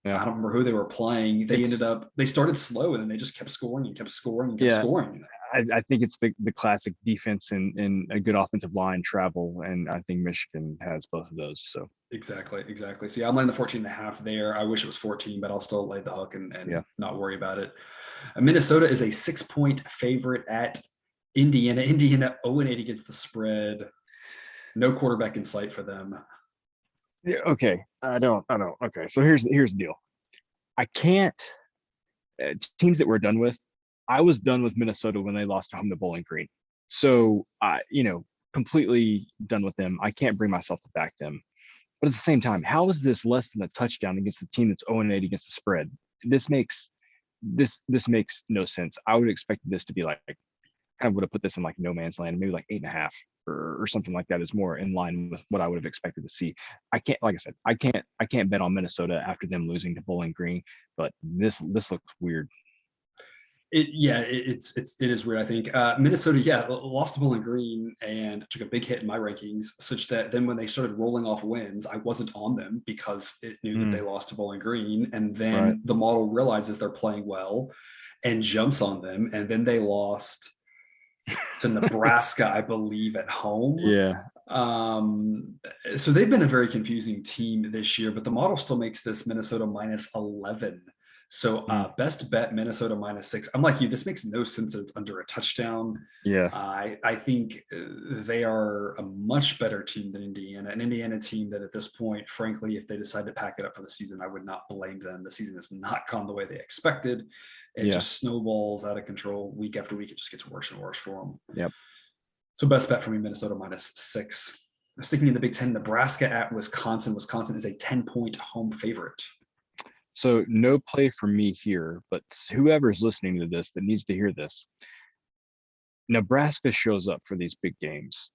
I don't remember who they were playing. They started slow and then they just kept scoring and kept scoring and kept scoring. I think it's the classic defense and a good offensive line travel, and I think Michigan has both of those. So exactly. So yeah, I'm laying the 14.5 there. I wish it was 14, but I'll still lay the hook and not worry about it. Minnesota is a 6-point favorite at Indiana. Indiana 0-8 against the spread. No quarterback in sight for them. Yeah. Okay. I don't. Okay. So here's the deal. I can't. Teams that we're done with. I was done with Minnesota when they lost at home to Bowling Green. So, completely done with them. I can't bring myself to back them. But at the same time, how is this less than a touchdown against a team that's 0-8 against the spread? This makes no sense. I would expect this to be like, kind of would have put this in like no man's land, maybe like 8.5 or something like that is more in line with what I would have expected to see. I can't, like I said, I can't bet on Minnesota after them losing to Bowling Green, but this looks weird. It is weird. I think Minnesota, lost to Bowling Green and took a big hit in my rankings, such that then when they started rolling off wins, I wasn't on them because it knew that they lost to Bowling Green, and then the model realizes they're playing well and jumps on them, and then they lost to Nebraska, I believe, at home. Yeah. So they've been a very confusing team this year, but the model still makes this Minnesota minus 11. So best bet Minnesota minus 6. I'm like you, this makes no sense that it's under a touchdown. Yeah. I think they are a much better team than Indiana, an Indiana team that at this point, frankly, if they decide to pack it up for the season, I would not blame them. The season has not gone the way they expected. It Yeah. just snowballs out of control week after week. It just gets worse and worse for them. Yep. So best bet for me, Minnesota minus 6. Sticking in the Big Ten, Nebraska at Wisconsin. Wisconsin is a 10-point home favorite. So no play for me here, but whoever's listening to this that needs to hear this, Nebraska shows up for these big games.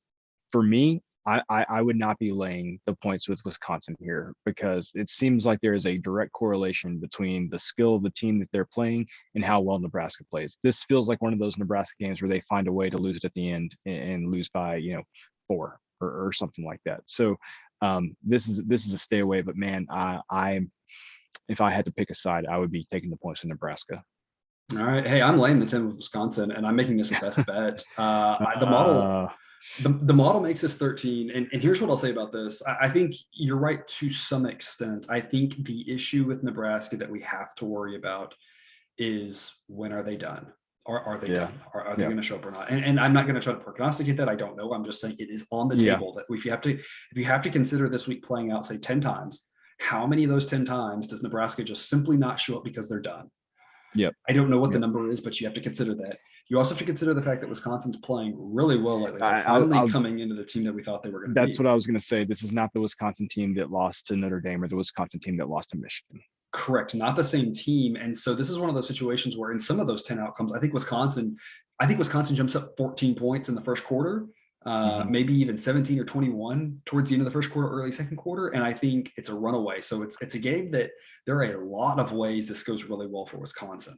For me, I would not be laying the points with Wisconsin here because it seems like there is a direct correlation between the skill of the team that they're playing and how well Nebraska plays. This feels like one of those Nebraska games where they find a way to lose it at the end and lose by 4 or something like that. So this is a stay away. But man, if I had to pick a side, I would be taking the points in Nebraska. All right. Hey, I'm laying the 10 with Wisconsin, and I'm making this a best bet. The model makes this 13. And here's what I'll say about this. I think you're right to some extent. I think the issue with Nebraska that we have to worry about is when are they done? Are they done? Are they going to show up or not? And I'm not going to try to prognosticate that. I don't know. I'm just saying it is on the table that if you have to consider this week playing out, say 10 times, how many of those 10 times does Nebraska just simply not show up because they're done? Yep. I don't know what the number is, but you have to consider that. You also have to consider the fact that Wisconsin's playing really well lately. They're finally coming into the team that we thought they were going to be. That's what I was going to say. This is not the Wisconsin team that lost to Notre Dame or the Wisconsin team that lost to Michigan. Correct. Not the same team. And so this is one of those situations where in some of those 10 outcomes, I think Wisconsin jumps up 14 points in the first quarter. Maybe even 17 or 21 towards the end of the first quarter, early second quarter. And I think it's a runaway. So it's a game that there are a lot of ways this goes really well for Wisconsin.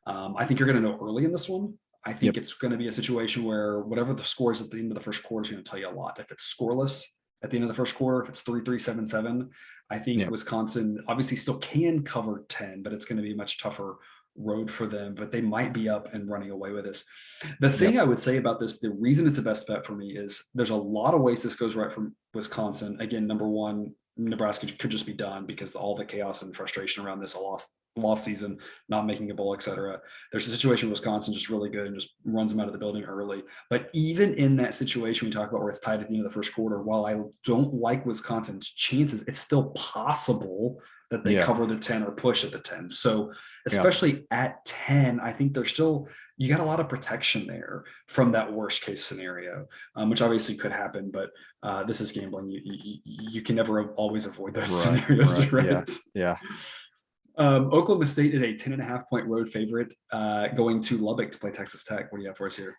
I think you're going to know early in this one. I think it's going to be a situation where whatever the score is at the end of the first quarter is going to tell you a lot. If it's scoreless at the end of the first quarter, if it's 3-3, 7-7, I think Wisconsin obviously still can cover 10, but it's going to be a much tougher road for them, but they might be up and running away with this. The thing I would say about this, the reason it's a best bet for me is there's a lot of ways this goes right from Wisconsin. Again, number one, Nebraska could just be done because all the chaos and frustration around this lost season, not making a bowl, etc. There's a situation where Wisconsin just really good and just runs them out of the building early. But even in that situation we talk about where it's tied at the end of the first quarter, while I don't like Wisconsin's chances, it's still possible that they cover the 10 or push at the 10. So especially at 10, I think there's still, you got a lot of protection there from that worst case scenario, which obviously could happen, but this is gambling. You can never always avoid those scenarios, right? Yeah. Oklahoma State is a 10.5-point road favorite going to Lubbock to play Texas Tech. What do you have for us here?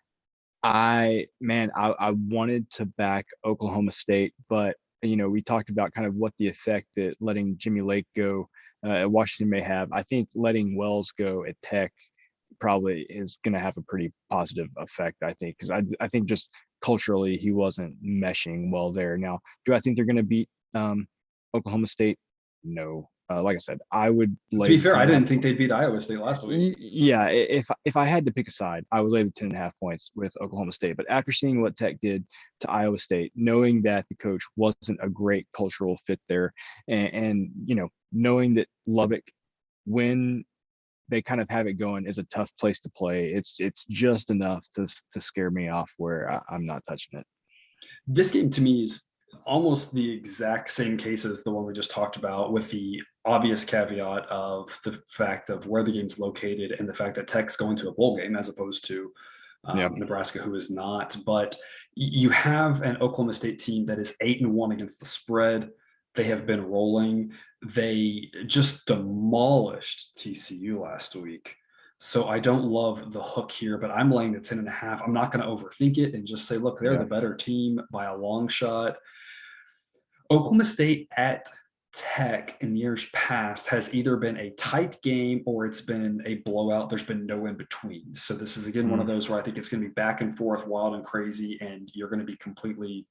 I wanted to back Oklahoma State, but we talked about kind of what the effect that letting Jimmy Lake go at Washington may have. I think letting Wells go at Tech probably is going to have a pretty positive effect, I think, because I think just culturally he wasn't meshing well there. Now, do I think they're going to beat Oklahoma State? No. Like I said, I would lay. To be fair, I didn't think they'd beat Iowa State last week. Yeah, if I had to pick a side, I would lay the 10.5 points with Oklahoma State. But after seeing what Tech did to Iowa State, knowing that the coach wasn't a great cultural fit there, and knowing that Lubbock, when they kind of have it going, is a tough place to play, it's just enough to scare me off where I'm not touching it. This game to me is almost the exact same case as the one we just talked about, with the obvious caveat of the fact of where the game's located and the fact that Tech's going to a bowl game as opposed to Nebraska, who is not. But you have an Oklahoma State team that is 8-1 against the spread. They have been rolling. They just demolished TCU last week. So I don't love the hook here, but I'm laying the 10.5. I'm not going to overthink it and just say, look, they're the better team by a long shot. Oklahoma State at Tech in years past has either been a tight game or it's been a blowout. There's been no in between. So this is, again, one of those where I think it's going to be back and forth, wild and crazy, and you're going to be completely,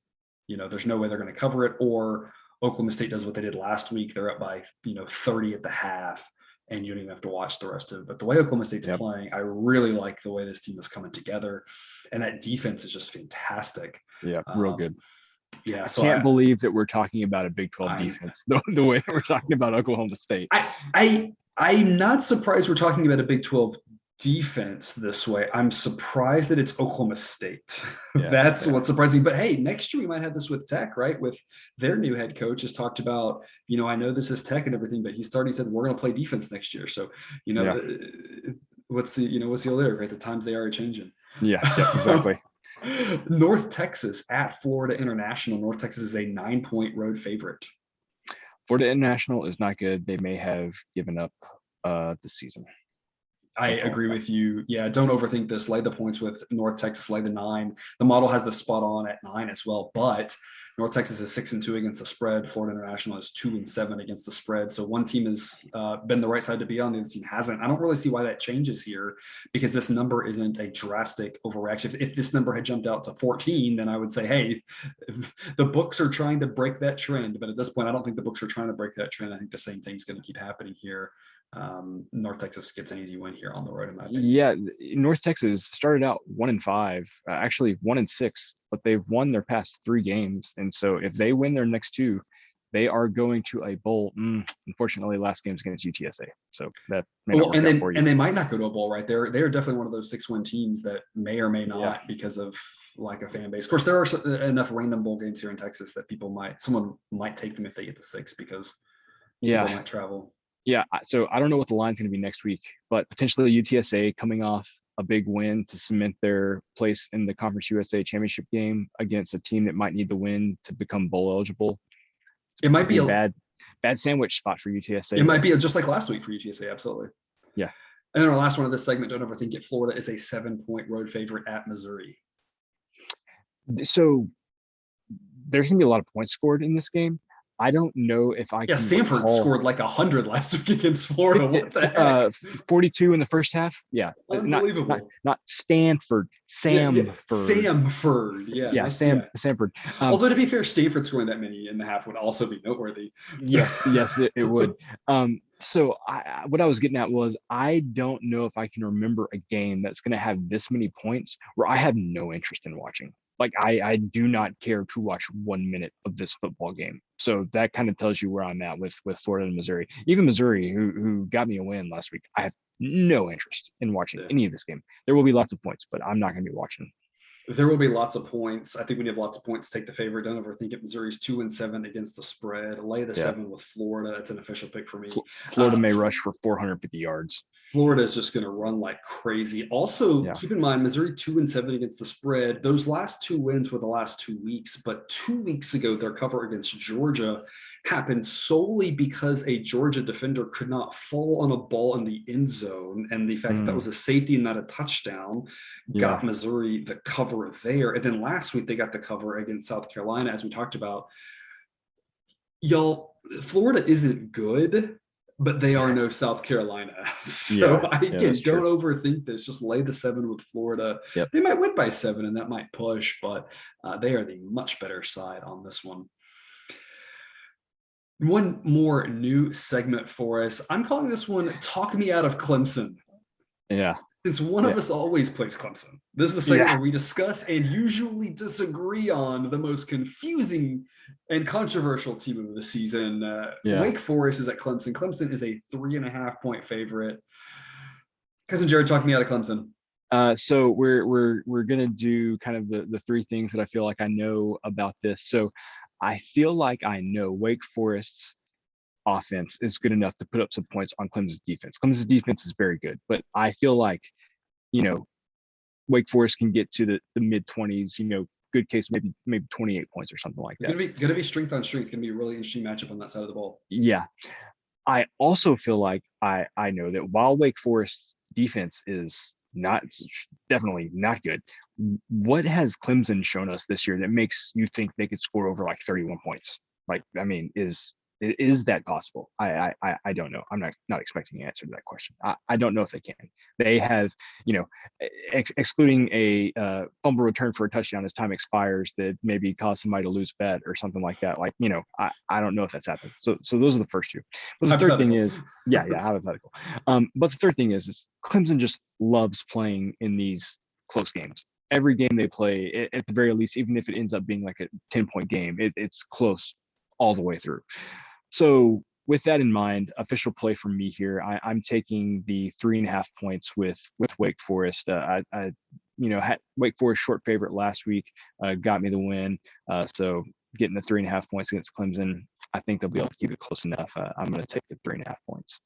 there's no way they're going to cover it. Or Oklahoma State does what they did last week. They're up by, 30 at the half and you don't even have to watch the rest of it. But the way Oklahoma State's Yep. playing, I really like the way this team is coming together, and that defense is just fantastic. Yeah, real good. Yeah, I so can't believe that we're talking about a Big 12 I'm- defense the way that we're talking about Oklahoma State. I'm not surprised we're talking about a Big 12 defense this way. I'm surprised that it's Oklahoma State. Yeah, That's yeah. what's surprising. But hey, next year we might have this with Tech, right? With their new head coach has talked about, I know this is Tech and everything, but he's already said we're going to play defense next year. So, what's the old lyric, right? The times they are changing. Yeah, exactly. North Texas at Florida International. North Texas is a 9-point road favorite. Florida International is not good. They may have given up this season. I agree with you. Yeah, don't overthink this. Lay the points with North Texas, lay the 9. The model has the spot on at 9 as well, but North Texas is 6-2 against the spread. Florida International is 2-7 against the spread. So one team has been the right side to be on, the other team hasn't. I don't really see why that changes here, because this number isn't a drastic overreaction. If this number had jumped out to 14, then I would say, hey, the books are trying to break that trend. But at this point, I don't think the books are trying to break that trend. I think the same thing's going to keep happening here. North Texas gets an easy win here on the road, in my opinion. Yeah, North Texas started out 1-5, actually 1-6, but they've won their past 3 games, and so if they win their next 2, they are going to a bowl. Unfortunately, last game's against UTSA, so that may not work out for you. And they might not go to a bowl, right? They're definitely one of those 6-win teams that may or may not, because of like a fan base. Of course, there are enough random bowl games here in Texas that someone might take them if they get to 6, because people might travel. Yeah, so I don't know what the line's going to be next week, but potentially UTSA coming off a big win to cement their place in the Conference USA championship game against a team that might need the win to become bowl eligible. It might be a bad sandwich spot for UTSA. It might be just like last week for UTSA, absolutely. Yeah. And then our last one of this segment, don't overthink it. Florida is a 7-point road favorite at Missouri. So there's going to be a lot of points scored in this game. I don't know if I can. Samford scored like 100 last week against Florida. What the heck? 42 in the first half. Yeah. Unbelievable. Not Stanford. Samford. Samford. Yeah. Samford. Although to be fair, Stanford scoring that many in the half would also be noteworthy. Yes, it would. So what I was getting at was, I don't know if I can remember a game that's going to have this many points where I have no interest in watching. Like, I do not care to watch 1 minute of this football game. So that kind of tells you where I'm at with Florida and Missouri. Even Missouri, who got me a win last week, I have no interest in watching any of this game. There will be lots of points, but I'm not going to be watching. There will be lots of points. I think when you have lots of points, take the favorite. Don't overthink it. Missouri's 2-7 against the spread. Lay the 7 with Florida. It's an official pick for me. Florida may rush for 450 yards. Florida is just going to run like crazy. Also, keep in mind, Missouri 2-7 against the spread. Those last 2 wins were the last 2 weeks, but 2 weeks ago, their cover against Georgia happened solely because a Georgia defender could not fall on a ball in the end zone. And the fact that was a safety and not a touchdown got Missouri the cover there. And then last week, they got the cover against South Carolina, as we talked about. Y'all, Florida isn't good, but they are no South Carolina. So don't overthink this. Just lay the 7 with Florida. They might win by 7, and that might push, but they are the much better side on this one. One more new segment for us. I'm calling this one Talk Me Out of Clemson. Yeah. Since one of us always plays Clemson. This is the segment where we discuss and usually disagree on the most confusing and controversial team of the season. Wake Forest is at Clemson. Clemson is a 3.5-point favorite. Cousin Jared, talk me out of Clemson. So we're gonna do kind of the 3 things that I feel like I know about this. So I feel like I know Wake Forest's offense is good enough to put up some points on Clemson's defense. Clemson's defense is very good, but I feel like, Wake Forest can get to the mid-20s, good case, maybe 28 points or something like that. It's gonna be strength on strength. Gonna be a really interesting matchup on that side of the ball. Yeah. I also feel like I know that while Wake Forest's defense is definitely not good, what has Clemson shown us this year that makes you think they could score over like 31 points? Like, I mean, is Is that possible? I don't know. I'm not expecting an answer to that question. I don't know if they can. They have, excluding a fumble return for a touchdown as time expires that maybe cause somebody to lose bet or something like that. Like, I don't know if that's happened. So those are the first two. But the third thing is, yeah, hypothetical. But the third thing is Clemson just loves playing in these close games. Every game they play, at the very least, even if it ends up being like a 10-point game, it's close all the way through. So with that in mind, official play from me here, I'm taking the 3.5 points with Wake Forest. Wake Forest short favorite last week, got me the win. So getting the 3.5 points against Clemson, I think they'll be able to keep it close enough. I'm going to take the 3.5 points.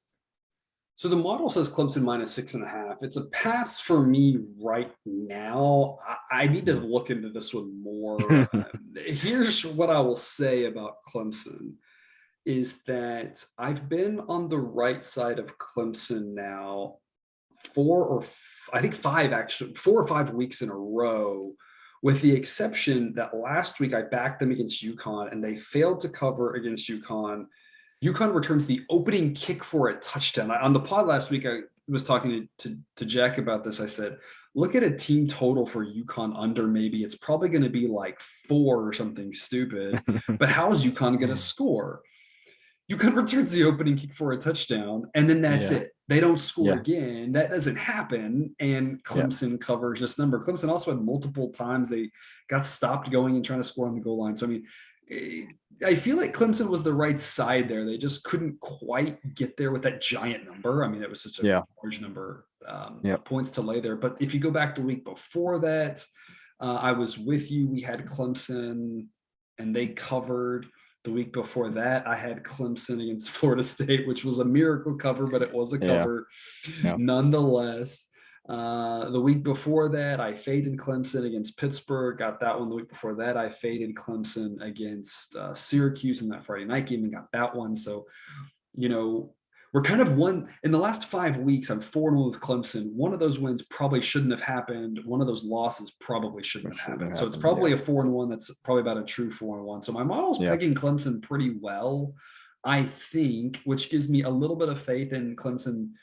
So the model says Clemson -6.5. It's a pass for me right now. I need to look into this one more. Here's what I will say about Clemson is that I've been on the right side of Clemson now 4 or 5 weeks in a row, with the exception that last week I backed them against UConn and they failed to cover against UConn. UConn returns the opening kick for a touchdown. On the pod last week, I was talking to Jack about this. I said, look at a team total for UConn under maybe. It's probably going to be like 4 or something stupid. But how is UConn going to score? UConn returns the opening kick for a touchdown, and then that's it. They don't score again. That doesn't happen, and Clemson covers this number. Clemson also had multiple times they got stopped going and trying to score on the goal line. So, I mean, I feel like Clemson was the right side there. They just couldn't quite get there with that giant number. I mean, it was such a large number of points to lay there. But if you go back to the week before that, I was with you. We had Clemson, and they covered. The week before that, I had Clemson against Florida State, which was a miracle cover, but it was a cover nonetheless. The week before that, I faded Clemson against Pittsburgh, got that one. The week before that, I faded Clemson against Syracuse in that Friday night game and got that one. So, we're kind of in the last 5 weeks, I'm 4-1 with Clemson. One of those wins probably shouldn't have happened. One of those losses probably shouldn't have happened. So it's probably a 4-1. That's probably about a true 4-1. So my model's pegging Clemson pretty well, I think, which gives me a little bit of faith in Clemson,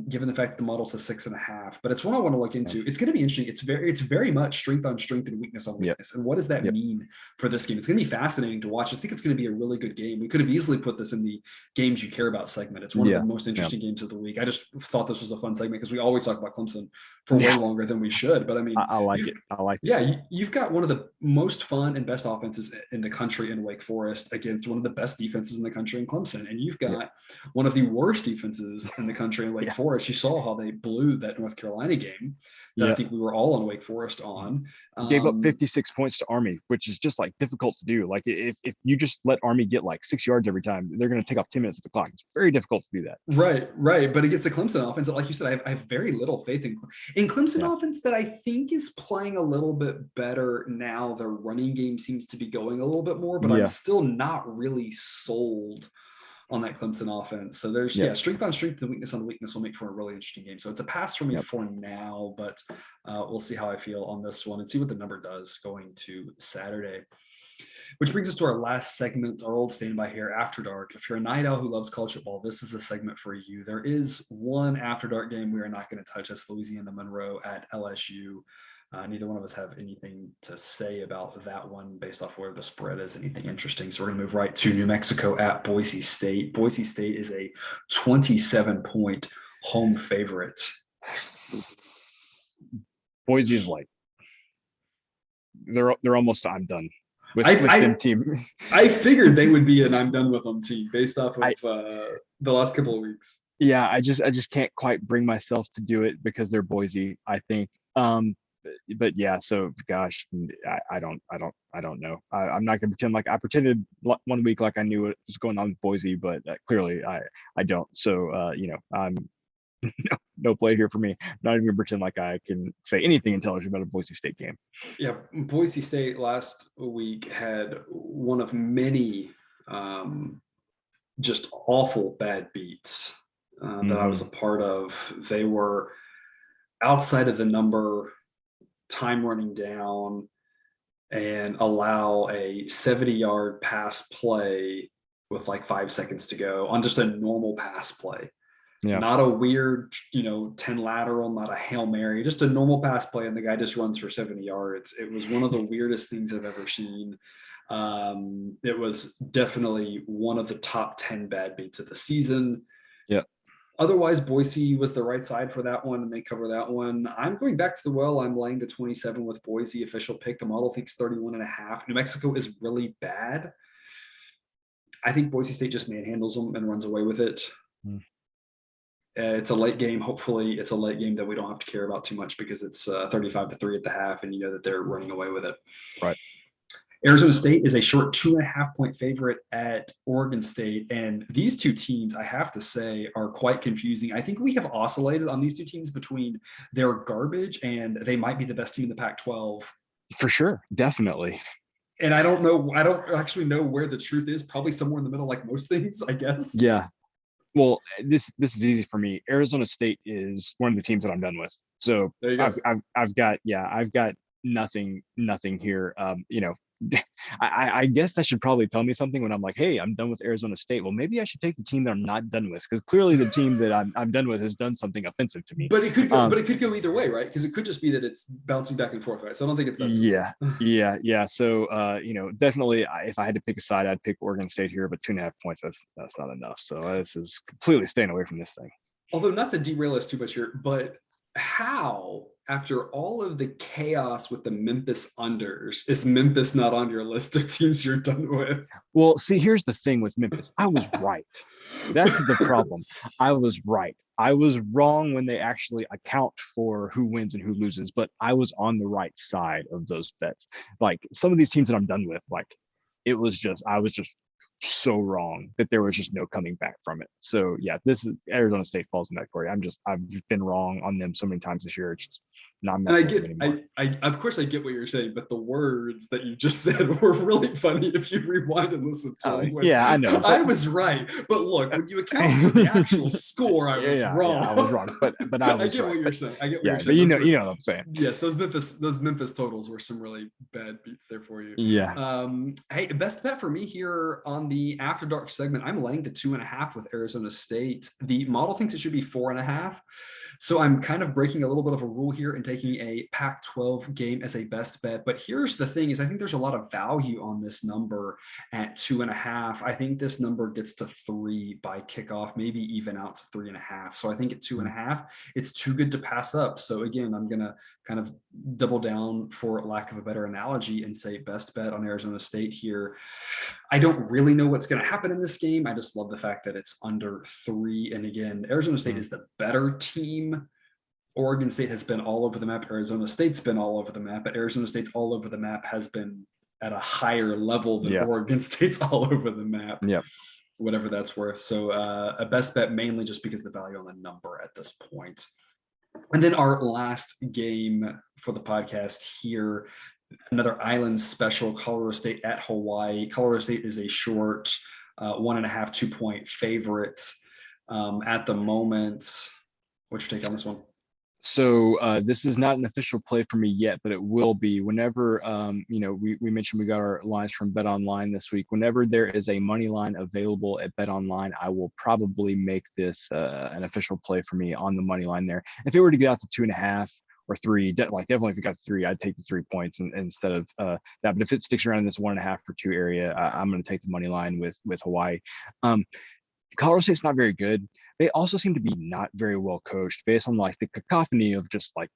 given the fact that the model says 6.5. But it's one I want to look into. It's going to be interesting. It's very much strength on strength and weakness on weakness. And what does that mean for this game? It's going to be fascinating to watch. I think it's going to be a really good game. We could have easily put this in the games you care about segment. It's one of the most interesting games of the week. I just thought this was a fun segment because we always talk about Clemson for way longer than we should. But I mean, I like it. I like it. Yeah, you've got one of the most fun and best offenses in the country in Wake Forest against one of the best defenses in the country in Clemson. And you've got one of the worst defenses in the country in Wake Forest. You saw how they blew that North Carolina game that I think we were all on Wake Forest on. Gave up 56 points to Army, which is just like difficult to do. Like if you just let Army get like 6 yards every time, they're going to take off 10 minutes of the clock. It's very difficult to do that. Right. But against the Clemson offense, like you said, I have very little faith in Clemson offense that I think is playing a little bit better now. Their running game seems to be going a little bit more, but I'm still not really sold on that Clemson offense. So there's strength on strength and weakness on weakness will make for a really interesting game. So it's a pass for me for now, but we'll see how I feel on this one and see what the number does going to Saturday. Which brings us to our last segment, our old standby here, After Dark. If you're a night owl who loves college football, this is the segment for you. There is one After Dark game we are not going to touch. That's Louisiana Monroe at LSU. Neither one of us have anything to say about that one based off where the spread is, anything interesting. So we're going to move right to New Mexico at Boise State. Boise State is a 27-point home favorite. Boise is like, they're almost I'm done with them team. I figured they would be an I'm done with them team based off of the last couple of weeks. Yeah, I just can't quite bring myself to do it because they're Boise, I think. But yeah, so gosh, I don't know. I'm not gonna pretend like I pretended 1 week like I knew what was going on with Boise, but clearly I don't. So I'm no play here for me. Not even gonna pretend like I can say anything intelligent about a Boise State game. Yeah, Boise State last week had one of many just awful bad beats that I was a part of. They were outside of the number, time running down, and allow a 70-yard pass play with like 5 seconds to go on just a normal pass play. Yeah. Not a weird, 10 lateral, not a Hail Mary, just a normal pass play. And the guy just runs for 70 yards. It was one of the weirdest things I've ever seen. It was definitely one of the top 10 bad beats of the season. Yeah. Otherwise, Boise was the right side for that one, and they cover that one. I'm going back to the well. I'm laying the 27 with Boise, official pick. The model thinks 31.5. New Mexico is really bad. I think Boise State just manhandles them and runs away with it. It's a late game. Hopefully, it's a late game that we don't have to care about too much because it's 35-3 at the half, and you know that they're running away with it. Right. Arizona State is a short 2.5-point favorite at Oregon State. And these two teams, I have to say, are quite confusing. I think we have oscillated on these two teams between they're garbage and they might be the best team in the Pac-12. For sure. Definitely. And I don't know. I don't actually know where the truth is. Probably somewhere in the middle, like most things, I guess. Yeah. Well, this is easy for me. Arizona State is one of the teams that I'm done with. So there you go. I've got nothing here. I guess that should probably tell me something when I'm like, hey, I'm done with Arizona State. Well, maybe I should take the team that I'm not done with, because clearly the team that I'm done with has done something offensive to me. But it could go either way, right? Because it could just be that it's bouncing back and forth, right? So I don't think it's that simple. Yeah. So definitely, if I had to pick a side, I'd pick Oregon State here, but 2.5 points, that's not enough. So this is completely staying away from this thing. Although, not to derail us too much here, but how, after all of the chaos with the Memphis unders, is Memphis not on your list of teams you're done with? Well, see, here's the thing with Memphis. I was right. That's the problem. I was right. I was wrong when they actually account for who wins and who loses, but I was on the right side of those bets. Like some of these teams that I'm done with, like I was just so wrong that there was just no coming back from it. So yeah, this is Arizona State falls in that category. I've been wrong on them so many times this year. It's just not. And I of course I get what you're saying, but the words that you just said were really funny if you rewind and listen to them. Yeah, I know. I was right, but look, when you account for the actual score, I was wrong. Yeah, I was wrong, but I was I get right. what you're saying. I get what you're saying. But you know what I'm saying. Yes, those Memphis totals were some really bad beats there for you. Yeah. Hey, best bet for me here on the After Dark segment, I'm laying the 2.5 with Arizona State. The model thinks it should be 4.5. So I'm kind of breaking a little bit of a rule here and taking a Pac-12 game as a best bet. But here's the thing is I think there's a lot of value on this number at 2.5. I think this number gets to 3 by kickoff, maybe even out to 3.5. So I think at 2.5, it's too good to pass up. So again, I'm going to kind of double down, for lack of a better analogy, and say best bet on Arizona State here. I don't really know what's going to happen in this game. I just love the fact that it's under 3. And again, Arizona State is the better team. Oregon State has been all over the map. Arizona State's been all over the map, but Arizona State's all over the map has been at a higher level than Oregon State's all over the map. Yeah. Whatever that's worth. So a best bet mainly just because of the value on the number at this point. And then our last game for the podcast here, another island special, Colorado State at Hawaii. Colorado State is a short 1.5, 2-point favorite at the moment. What's your take on this one? So this is not an official play for me yet, but it will be whenever, we mentioned we got our lines from Bet Online this week. Whenever there is a money line available at Bet Online, I will probably make this an official play for me on the money line there. If it were to get out to 2.5 or 3, definitely if it got to 3, I'd take the 3 points instead of that. But if it sticks around in this 1.5 or 2 area, I'm going to take the money line with Hawaii. Colorado State's not very good. They also seem to be not very well coached based on like the cacophony of just like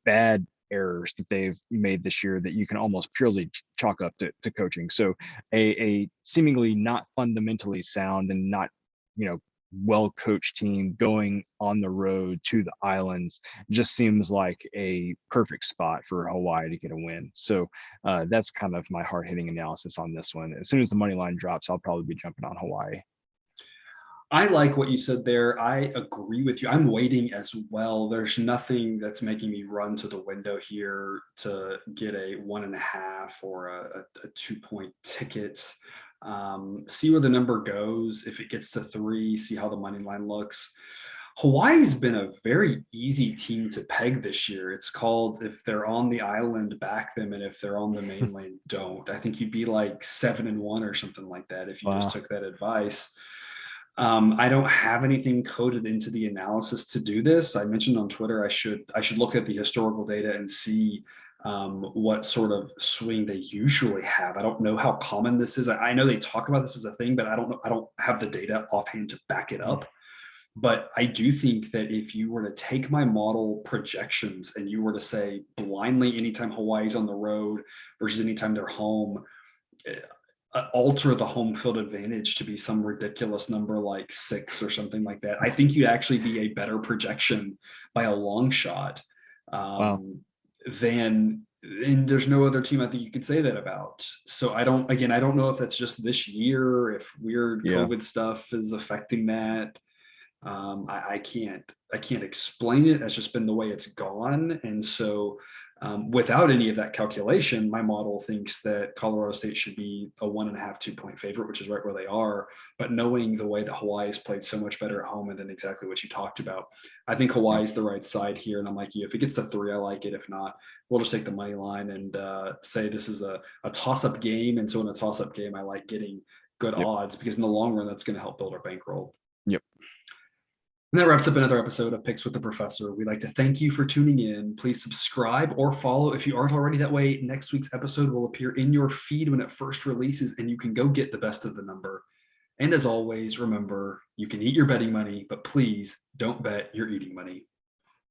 bad errors that they've made this year that you can almost purely chalk up to coaching. So a seemingly not fundamentally sound and not, well coached team going on the road to the islands just seems like a perfect spot for Hawaii to get a win. So that's kind of my hard hitting analysis on this one. As soon as the money line drops, I'll probably be jumping on Hawaii. I like what you said there. I agree with you. I'm waiting as well. There's nothing that's making me run to the window here to get a 1.5 or a 2-point ticket. See where the number goes. If it gets to 3, see how the money line looks. Hawaii's been a very easy team to peg this year. It's called, if they're on the island, back them, and if they're on the mainland, don't. I think you'd be like 7-1 or something like that if you just Wow. took that advice. I don't have anything coded into the analysis to do this. I mentioned on Twitter I should look at the historical data and see what sort of swing they usually have. I don't know how common this is. I know they talk about this as a thing, but I don't know. I don't have the data offhand to back it up. But I do think that if you were to take my model projections and you were to say blindly anytime Hawaii's on the road versus anytime they're home, alter the home field advantage to be some ridiculous number like 6 or something like that, I think you'd actually be a better projection by a long shot Wow. than, and there's no other team I think you could say that about. So I don't know if that's just this year, if weird Yeah. COVID stuff is affecting that. I can't explain it. That's just been the way it's gone. And so without any of that calculation, my model thinks that Colorado State should be a 1.5, 2-point favorite, which is right where they are. But knowing the way that Hawaii has played so much better at home, and then exactly what you talked about, I think Yeah. Hawaii's the right side here. And I'm like you, if it gets to 3, I like it. If not, we'll just take the money line and say this is a toss-up game. And so in a toss-up game, I like getting good Yep. odds because in the long run, that's going to help build our bankroll. Yep. And that wraps up another episode of Picks with the Professor. We'd like to thank you for tuning in. Please subscribe or follow if you aren't already. That way, next week's episode will appear in your feed when it first releases, and you can go get the best of the number. And as always, remember, you can eat your betting money, but please don't bet your eating money.